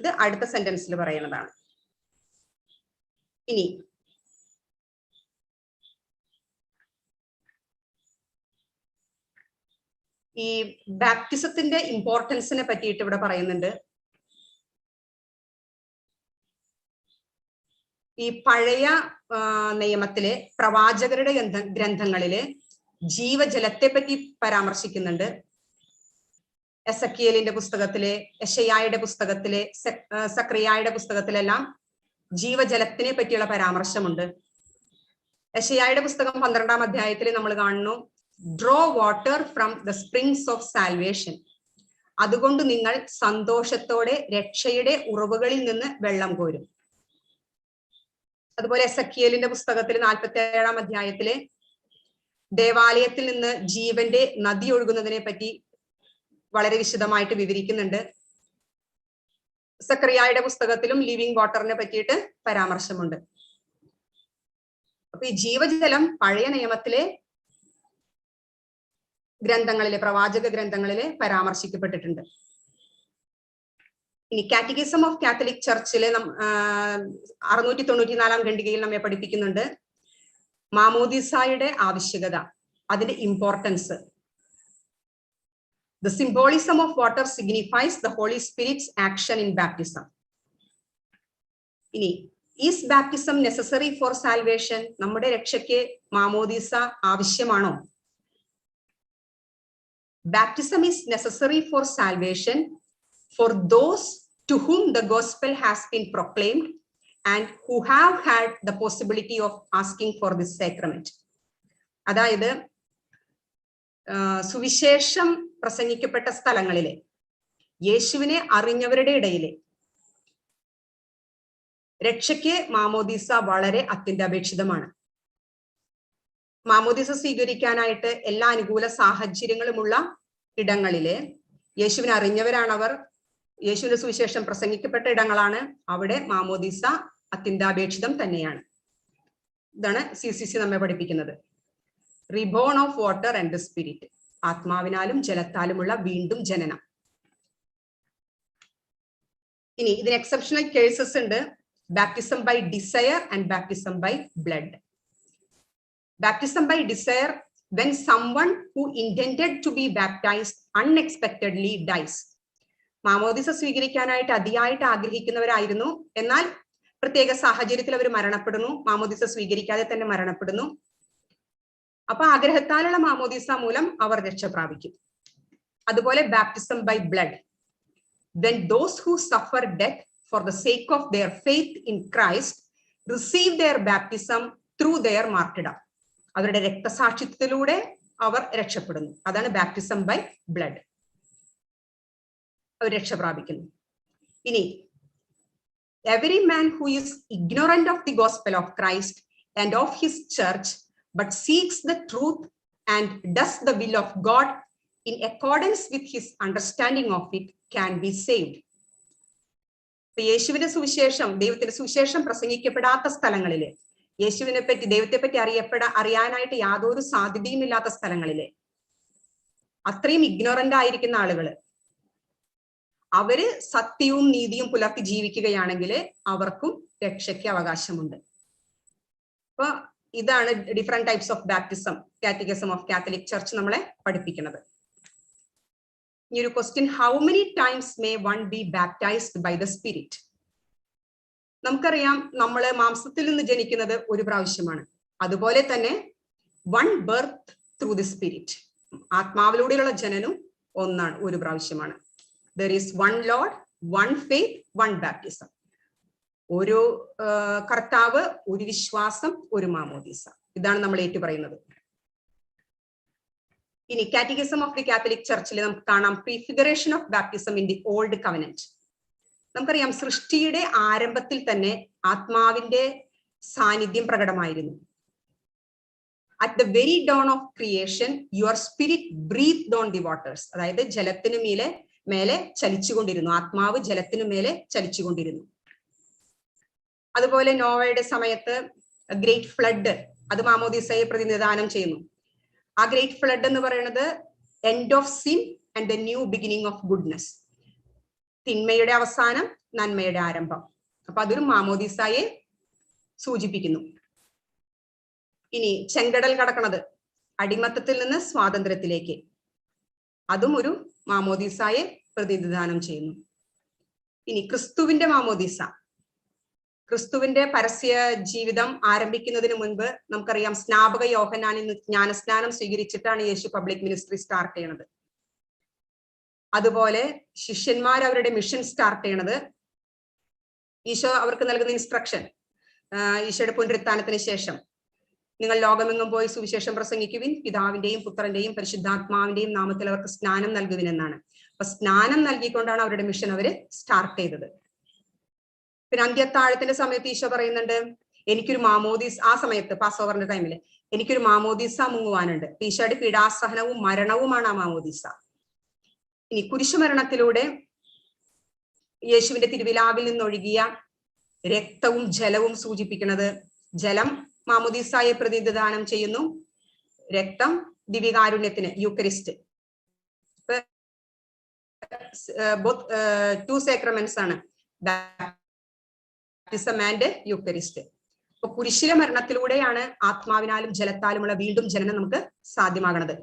ഇത് അടുത്ത സെന്റൻസിൽ പറയുന്നതാണ്. ഇനി ഈ ബാപ്റ്റിസത്തിന്റെ ഇമ്പോർട്ടൻസിനെ പറ്റിയിട്ട് ഇവിടെ പറയുന്നുണ്ട്. ഈ പഴയ നിയമത്തിലെ പ്രവാചകരുടെ ഗ്രന്ഥങ്ങളില് ജീവജലത്തെ പറ്റി പരാമർശിക്കുന്നുണ്ട്. എസക്കിയേലിന്റെ പുസ്തകത്തിലെ, യെശയ്യായുടെ പുസ്തകത്തിലെ, സക്രിയായുടെ പുസ്തകത്തിലെല്ലാം ജീവജലത്തിനെ പറ്റിയുള്ള പരാമർശമുണ്ട്. യെശയ്യായുടെ പുസ്തകം 12-ാം അധ്യായത്തിൽ നമ്മൾ കാണുന്നു, draw water from the springs of salvation. അതുകൊണ്ട് നിങ്ങൾ സന്തോഷത്തോടെ രക്ഷയുടെ ഉറവുകളിൽ നിന്ന് വെള്ളം കോരും. അതുപോലെ എസക്കിയേലിന്റെ പുസ്തകത്തിൽ 47-ാം അധ്യായത്തില് ദേവാലയത്തിൽ നിന്ന് ജീവന്റെ നദി ഒഴുകുന്നതിനെ പറ്റി വളരെ വിശദമായിട്ട് വിവരിക്കുന്നുണ്ട്. സക്രിയായുടെ പുസ്തകത്തിലും ലിവിങ് വാട്ടറിനെ പറ്റിയിട്ട് പരാമർശമുണ്ട്. അപ്പൊ ഈ ജീവജലം പഴയ നിയമത്തിലെ ഗ്രന്ഥങ്ങളിലെ, പ്രവാചക ഗ്രന്ഥങ്ങളിലെ പരാമർശിക്കപ്പെട്ടിട്ടുണ്ട്. ഇനി കാറ്റഗിസം ഓഫ് കാത്തലിക് ചർച്ചിലെ 694-ാം ഖണ്ഡികയിൽ നമ്മെ പഠിപ്പിക്കുന്നുണ്ട് മാമോദിസായുടെ ആവശ്യകത, അതിന്റെ importance. The symbolism of water signifies the Holy Spirit's action in baptism. ഇനി, is baptism necessary for salvation? നമ്മുടെ രക്ഷയ്ക്ക് മാമോദിസ ആവശ്യമാണോ? Baptism is necessary for salvation for those to whom the gospel has been proclaimed and who have had the possibility of asking for this sacrament. അതായത് സുവിശേഷം പ്രസംഗിക്കപ്പെട്ട സ്ഥലങ്ങളിലെ യേശുവിനെ അറിഞ്ഞവരുടെ ഇടയിലെ രക്ഷയ്ക്ക് മാമോദീസ വളരെ അത്യന്താപേക്ഷിതമാണ്. മാമോദീസ സ്വീകരിക്കാനായിട്ട് എല്ലാ അനുകൂല സാഹചര്യങ്ങളുമുള്ള ഇടങ്ങളിലെ യേശുവിനെ അറിഞ്ഞവരാണവർ, യേശുവിന്റെ സുവിശേഷം പ്രസംഗിക്കപ്പെട്ട ഇടങ്ങളാണ്, അവിടെ മാമോദീസ അത്യന്താപേക്ഷിതം തന്നെയാണ്. ഇതാണ് CCC നമ്മെ പഠിപ്പിക്കുന്നത്. Reborn of water and spirit, ആത്മാവിനാലും ജലത്താലുമുള്ള വീണ്ടും ജനനം. ഇനി ഇതിന് എക്സെപ്ഷണൽ കേസസ് ഉണ്ട്. Baptism by desire and baptism by blood. Baptism by desire, when someone who intended to be baptized unexpectedly dies. മാമോദിസ സ്വീകരിക്കാനായിട്ട് അതിയായിട്ട് ആഗ്രഹിക്കുന്നവരായിരുന്നു, എന്നാൽ പ്രത്യേക സാഹചര്യത്തിൽ അവർ മരണപ്പെടുന്നു, മാമോദിസ സ്വീകരിക്കാതെ തന്നെ മരണപ്പെടുന്നു. അപ്പൊ ആഗ്രഹത്താലുള്ള മാമോദിസ മൂലം അവർ രക്ഷ പ്രാപിക്കും. അതുപോലെ baptism by blood, when those who suffer death for the sake of their faith in Christ receive their baptism through their martyrdom. അവരുടെ രക്തസാക്ഷിത്വത്തിലൂടെ അവർ രക്ഷപ്പെടുന്നു. അതാണ് ബാപ്റ്റിസം ബൈ ബ്ലഡ്. അവർ രക്ഷ പ്രാപിക്കുന്നു. ഇനി every man who is ignorant of the gospel of Christ and of his church but seeks the truth and does the will of God in accordance with his understanding of it can be saved. യേശുവിന്റെ സുവിശേഷം, ദൈവത്തിന്റെ സുവിശേഷം പ്രസംഗിക്കപ്പെടാത്ത സ്ഥലങ്ങളില്, യേശുവിനെ പറ്റി, ദൈവത്തെ പറ്റി അറിയാനായിട്ട് യാതൊരു സാധ്യതയും ഇല്ലാത്ത സ്ഥലങ്ങളില് അത്രയും ഇഗ്നോറന്റ് ആയിരിക്കുന്ന ആളുകള് അവര് സത്യവും നീതിയും പുലർത്തി ജീവിക്കുകയാണെങ്കിൽ അവർക്കും രക്ഷയ്ക്ക് അവകാശമുണ്ട്. അപ്പൊ ഇതാണ് different types of baptism catechism of Catholic church നമ്മളെ പഠിപ്പിക്കുന്നത്. ഈ ഒരു question, how many times may one be baptized by the spirit? നമുക്കറിയാം, നമ്മള് മാംസത്തിൽ നിന്ന് ജനിക്കുന്നത് ഒരു പ്രാവശ്യമാണ്. അതുപോലെ തന്നെ one birth through the spirit, ആത്മാവിലൂടെയുള്ള ജനനം ഒന്നാണ്, ഒരു പ്രാവശ്യമാണ്. There is one Lord, one faith, one baptism. ഒരു കർത്താവ്, ഒരു വിശ്വാസം, ഒരു മാമോദീസ. ഇതാണ് നമ്മൾ ഏറ്റുപറയുന്നത്. ഇനി കാറ്റഗിസം ഓഫ് ദി കാത്തലിക് ചർച്ചിൽ നമുക്ക് കാണാം prefiguration of baptism in the old covenant. നമുക്കറിയാം, സൃഷ്ടിയുടെ ആരംഭത്തിൽ തന്നെ ആത്മാവിന്റെ സാന്നിധ്യം പ്രകടമായിരുന്നു. At the very dawn of creation, your spirit breathed on the waters. അതായത് ജലത്തിനു മേലെ ചലിച്ചുകൊണ്ടിരുന്നു, ആത്മാവ് ജലത്തിനു മേലെ ചലിച്ചുകൊണ്ടിരുന്നു. അതുപോലെ നോവയുടെ സമയത്ത് ഗ്രേറ്റ് ഫ്ലഡ്, അത് മാമോദീസയെ പ്രതിനിധാനം ചെയ്യുന്നു. ആ ഗ്രേറ്റ് ഫ്ലഡ് എന്ന് പറയുന്നത് end of sin and the new beginning of goodness, തിന്മയുടെ അവസാനം, നന്മയുടെ ആരംഭം. അപ്പൊ അതൊരു മാമോദീസയെ സൂചിപ്പിക്കുന്നു. ഇനി ചെങ്കടൽ കടക്കണത്, അടിമത്തത്തിൽ നിന്ന് സ്വാതന്ത്ര്യത്തിലേക്ക്, അതും ഒരു മാമോദീസയെ പ്രതിനിധാനം ചെയ്യുന്നു. ഇനി ക്രിസ്തുവിന്റെ മാമോദീസ, ക്രിസ്തുവിന്റെ പരസ്യ ജീവിതം ആരംഭിക്കുന്നതിന് മുൻപ് നമുക്കറിയാം, സ്നാപക യോഹന്നാനിൽ നിന്ന് ജ്ഞാനസ്നാനം സ്വീകരിച്ചിട്ടാണ് യേശു പബ്ലിക് മിനിസ്ട്രി സ്റ്റാർട്ട് ചെയ്യണത്. അതുപോലെ ശിഷ്യന്മാർ അവരുടെ മിഷൻ സ്റ്റാർട്ട് ചെയ്യണത്, ഈശോ അവർക്ക് നൽകുന്ന ഇൻസ്ട്രക്ഷൻ, ഈശോയുടെ പുനരുത്ഥാനത്തിന് ശേഷം നിങ്ങൾ ലോകമെങ്ങും പോയി സുവിശേഷം പ്രസംഗിക്കുവിൻ, പിതാവിന്റെയും പുത്രന്റെയും പരിശുദ്ധാത്മാവിന്റെയും നാമത്തിൽ അവർക്ക് സ്നാനം നൽകുവിൻ എന്നാണ്. അപ്പൊ സ്നാനം നൽകിക്കൊണ്ടാണ് അവരുടെ മിഷൻ അവര് സ്റ്റാർട്ട് ചെയ്തത്. പിന്നെ അന്ത്യത്താഴത്തിന്റെ സമയത്ത് ഈശോ പറയുന്നുണ്ട്, എനിക്കൊരു മാമോദീസ, ആ സമയത്ത് പാസ് ഓവറിന്റെ ടൈമില് എനിക്കൊരു മാമോദീസ മുങ്ങുവാനുണ്ട്. ഈശോയുടെ പീഡാസഹനവും മരണവുമാണ് ആ മാമോദീസ. ഇനി കുരിശുമരണത്തിലൂടെ യേശുവിന്റെ തിരുവിലാവിൽ നിന്നൊഴുകിയ രക്തവും ജലവും സൂചിപ്പിക്കുന്നത്, ജലം മാമോദീസയെ പ്രതിനിധാനം ചെയ്യുന്നു, രക്തം ദിവ്യകാരുണ്യത്തിന്, യൂക്കരിസ്റ്റ്. ടു സേക്രമെന്റ്സ് ആണ്, ബാപ്റ്റിസം ആൻഡ് യൂക്കരിസ്റ്റ്. അപ്പൊ കുരിശിലെ മരണത്തിലൂടെയാണ് ആത്മാവിനാലും ജലത്താലുമുള്ള വീണ്ടും ജനനം നമുക്ക് സാധ്യമാകണത്.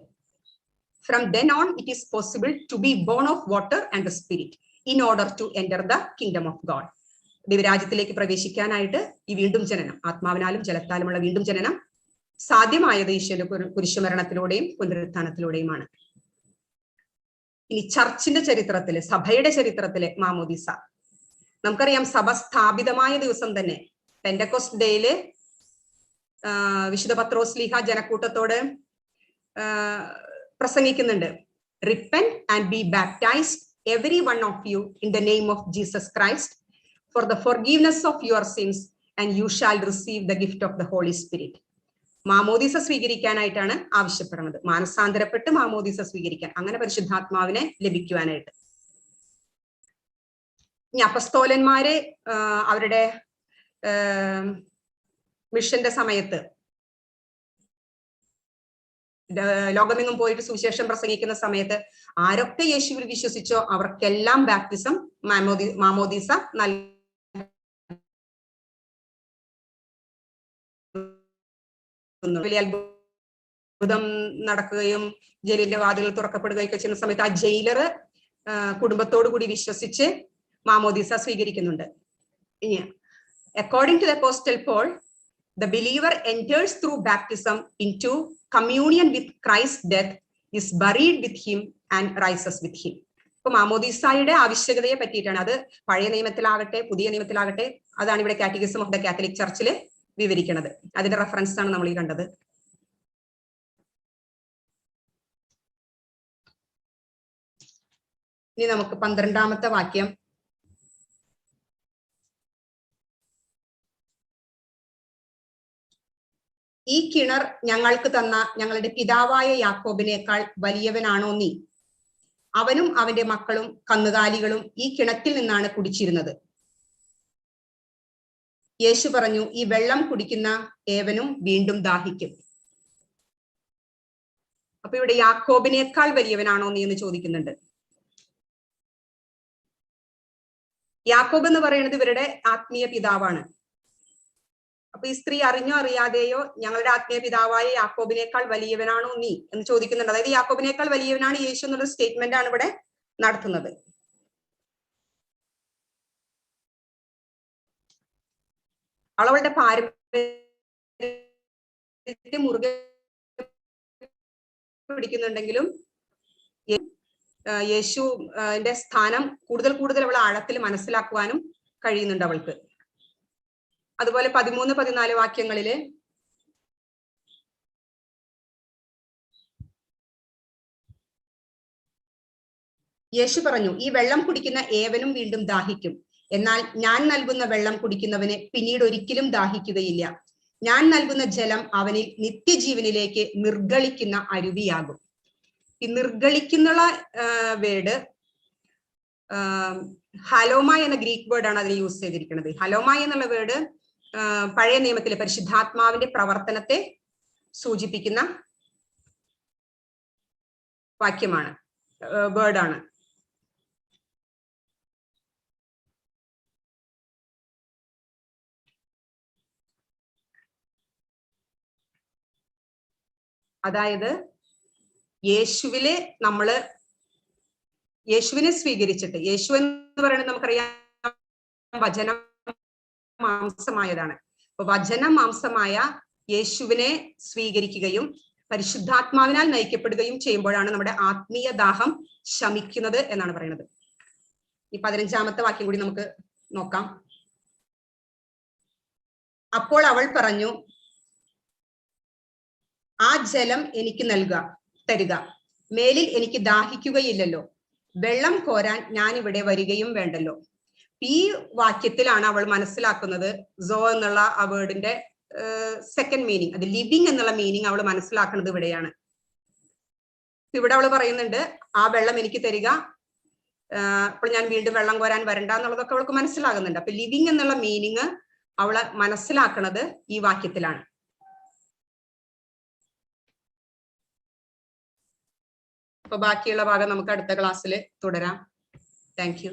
From then on, it is possible to be born of water and the spirit in order to enter the kingdom of God. ദൈവരാജ്യത്തിലേക്ക് പ്രവേശിക്കാനായിട്ട് ഈ വീണ്ടും ജനനം, ആത്മാവിനാലും ജലത്താലുമുള്ള വീണ്ടും ജനനം സാധ്യമായത് ഈശോയുടെ കുരിശുമരണത്തിലൂടെയും പുനരുത്ഥാനത്തിലൂടെയുമാണ്. ഇനി ചർച്ചിന്റെ ചരിത്രത്തില്, സഭയുടെ ചരിത്രത്തിലെ മാമോദീസ, നമുക്കറിയാം, സഭ സ്ഥാപിതമായ ദിവസം തന്നെ പെന്റക്കോസ്റ്റ് ഡേയില് വിശുദ്ധ പത്രോസ് ശ്ലീഹ ജനക്കൂട്ടത്തോട് പ്രസംഗിക്കുന്നുണ്ട്, repent and be baptised every one of you in the name of Jesus Christ for the forgiveness of your sins and you shall receive the gift of the Holy Spirit. മാമോദീസ സ്വീകരിക്കാനായിട്ടാണ് ആവശ്യപ്പെടുന്നത്, മാനസാന്തരപ്പെട്ട് മാമോദീസ സ്വീകരിക്കാൻ, അങ്ങനെ പരിശുദ്ധാത്മാവിനെ ലഭിക്കുവാനായിട്ട്. ഇനി അപ്പസ്തോലന്മാരെ അവരുടെ മിഷന്റെ സമയത്ത് ലോകമെങ്ങും പോയിട്ട് സുവിശേഷം പ്രസംഗിക്കുന്ന സമയത്ത് ആരൊക്കെ യേശുവിൽ വിശ്വസിച്ചോ അവർക്കെല്ലാം ബാപ്റ്റിസം, മാമോദീസ വലിയ അത്ഭുതം നടക്കുകയും ജയിലിന്റെ വാതിലുകൾ തുറക്കപ്പെടുകയൊക്കെ ചെയ്യുന്ന സമയത്ത് ആ ജയിലർ കുടുംബത്തോടു കൂടി വിശ്വസിച്ച് മാമോദീസ സ്വീകരിക്കുന്നുണ്ട്. ഇനി according to the apostle Paul, the believer enters through baptism into communion with Christ's death, is buried with him and rises with him. ഇപ്പൊ മാമോദീസയുടെ ആവശ്യകതയെ പറ്റിയിട്ടാണ്, അത് പഴയ നിയമത്തിലാകട്ടെ പുതിയ നിയമത്തിലാകട്ടെ, അതാണ് ഇവിടെ കാറ്റഗിസം ഓഫ് ദ കാത്തലിക് ചർച്ചിൽ വിവരിക്കുന്നത്. അതിന്റെ റെഫറൻസ് ആണ് നമ്മൾ ഈ കണ്ടത്. ഇനി നമുക്ക് 12ാമത്തെ വാക്യം, ഈ കിണർ ഞങ്ങൾക്ക് തന്ന ഞങ്ങളുടെ പിതാവായ യാക്കോബിനേക്കാൾ വലിയവനാണോ നീ? അവനും അവന്റെ മക്കളും കന്നുകാലികളും ഈ കിണറ്റിൽ നിന്നാണ് കുടിച്ചിരുന്നത്. യേശു പറഞ്ഞു, ഈ വെള്ളം കുടിക്കുന്ന ഏവനും വീണ്ടും ദാഹിക്കും. അപ്പൊ ഇവിടെ യാക്കോബിനേക്കാൾ വലിയവനാണോ നീ എന്ന് ചോദിക്കുന്നുണ്ട്. യാക്കോബ് എന്ന് പറയുന്നത് ഇവരുടെ ആത്മീയ പിതാവാണ്. അപ്പൊ ഈ സ്ത്രീ അറിഞ്ഞോ അറിയാതെയോ ഞങ്ങളുടെ ആത്മീയ പിതാവായ യാക്കോബിനേക്കാൾ വലിയവനാണോ നീ എന്ന് ചോദിക്കുന്നുണ്ട്. അതായത് യാക്കോബിനേക്കാൾ വലിയവനാണ് യേശു എന്നുള്ള സ്റ്റേറ്റ്മെന്റ് ആണ് ഇവിടെ നടത്തുന്നത്. അവളുടെ പാരമ്പര്യം മുറുകെ പിടിക്കുന്നുണ്ടെങ്കിലും യേശുവിന്റെ സ്ഥാനം കൂടുതൽ അവൾ ആഴത്തിൽ മനസ്സിലാക്കുവാനും കഴിയുന്നുണ്ട് അവൾക്ക്. അതുപോലെ 13-14 വാക്യങ്ങളില് യേശു പറഞ്ഞു, ഈ വെള്ളം കുടിക്കുന്ന ഏവനും വീണ്ടും ദാഹിക്കും. എന്നാൽ ഞാൻ നൽകുന്ന വെള്ളം കുടിക്കുന്നവന് പിന്നീട് ഒരിക്കലും ദാഹിക്കുകയില്ല. ഞാൻ നൽകുന്ന ജലം അവനിൽ നിത്യജീവനിലേക്ക് നിർഗളിക്കുന്ന അരുവിയാകും. ഈ നിർഗളിക്കുന്നുള്ള വേർഡ് ഹലോമായി എന്ന ഗ്രീക്ക് വേർഡാണ് അതിൽ യൂസ് ചെയ്തിരിക്കുന്നത്. ഹലോമായി എന്നുള്ള വേർഡ് പഴയ നിയമത്തിലെ പരിശുദ്ധാത്മാവിന്റെ പ്രവർത്തനത്തെ സൂചിപ്പിക്കുന്ന വാക്യമാണ്, വേർഡാണ്. അതായത് യേശുവിനെ സ്വീകരിച്ചിട്ട്, യേശു എന്ന് പറയുന്നത് നമുക്കറിയാം വചനം മാംസമായതാണ്. അപ്പൊ വചനം മാംസമായ യേശുവിനെ സ്വീകരിക്കുകയും പരിശുദ്ധാത്മാവിനാൽ നയിക്കപ്പെടുകയും ചെയ്യുമ്പോഴാണ് നമ്മുടെ ആത്മീയ ദാഹം ശമിക്കുന്നത് എന്നാണ് പറയുന്നത്. ഈ 15-ാമത്തെ വാക്യം കൂടി നമുക്ക് നോക്കാം. അപ്പോൾ അവൾ പറഞ്ഞു, ആ ജലം എനിക്ക് തരിക, മേലിൽ എനിക്ക് ദാഹിക്കുകയില്ലല്ലോ, വെള്ളം കോരാൻ ഞാൻ ഇവിടെ വരികയും വേണ്ടല്ലോ. ഈ വാക്യത്തിലാണ് അവൾ മനസ്സിലാക്കുന്നത് സോ എന്നുള്ള ആ വേർഡിന്റെ സെക്കൻഡ് മീനിങ്, അത് ലിവിങ് എന്നുള്ള മീനിങ് അവൾ മനസ്സിലാക്കുന്നത് ഇവിടെയാണ്. ഇവിടെ അവൾ പറയുന്നുണ്ട്, ആ വെള്ളം എനിക്ക് തരിക, അപ്പോൾ ഞാൻ വീണ്ടും വെള്ളം കോരാൻ വരണ്ട എന്നുള്ളതൊക്കെ അവൾക്ക് മനസ്സിലാകുന്നുണ്ട്. അപ്പൊ ലിവിങ് എന്നുള്ള മീനിങ് അവള് മനസ്സിലാക്കുന്നത് ഈ വാക്യത്തിലാണ്. അപ്പൊ ബാക്കിയുള്ള ഭാഗം നമുക്ക് അടുത്ത ക്ലാസ്സിൽ തുടരാം. Thank you.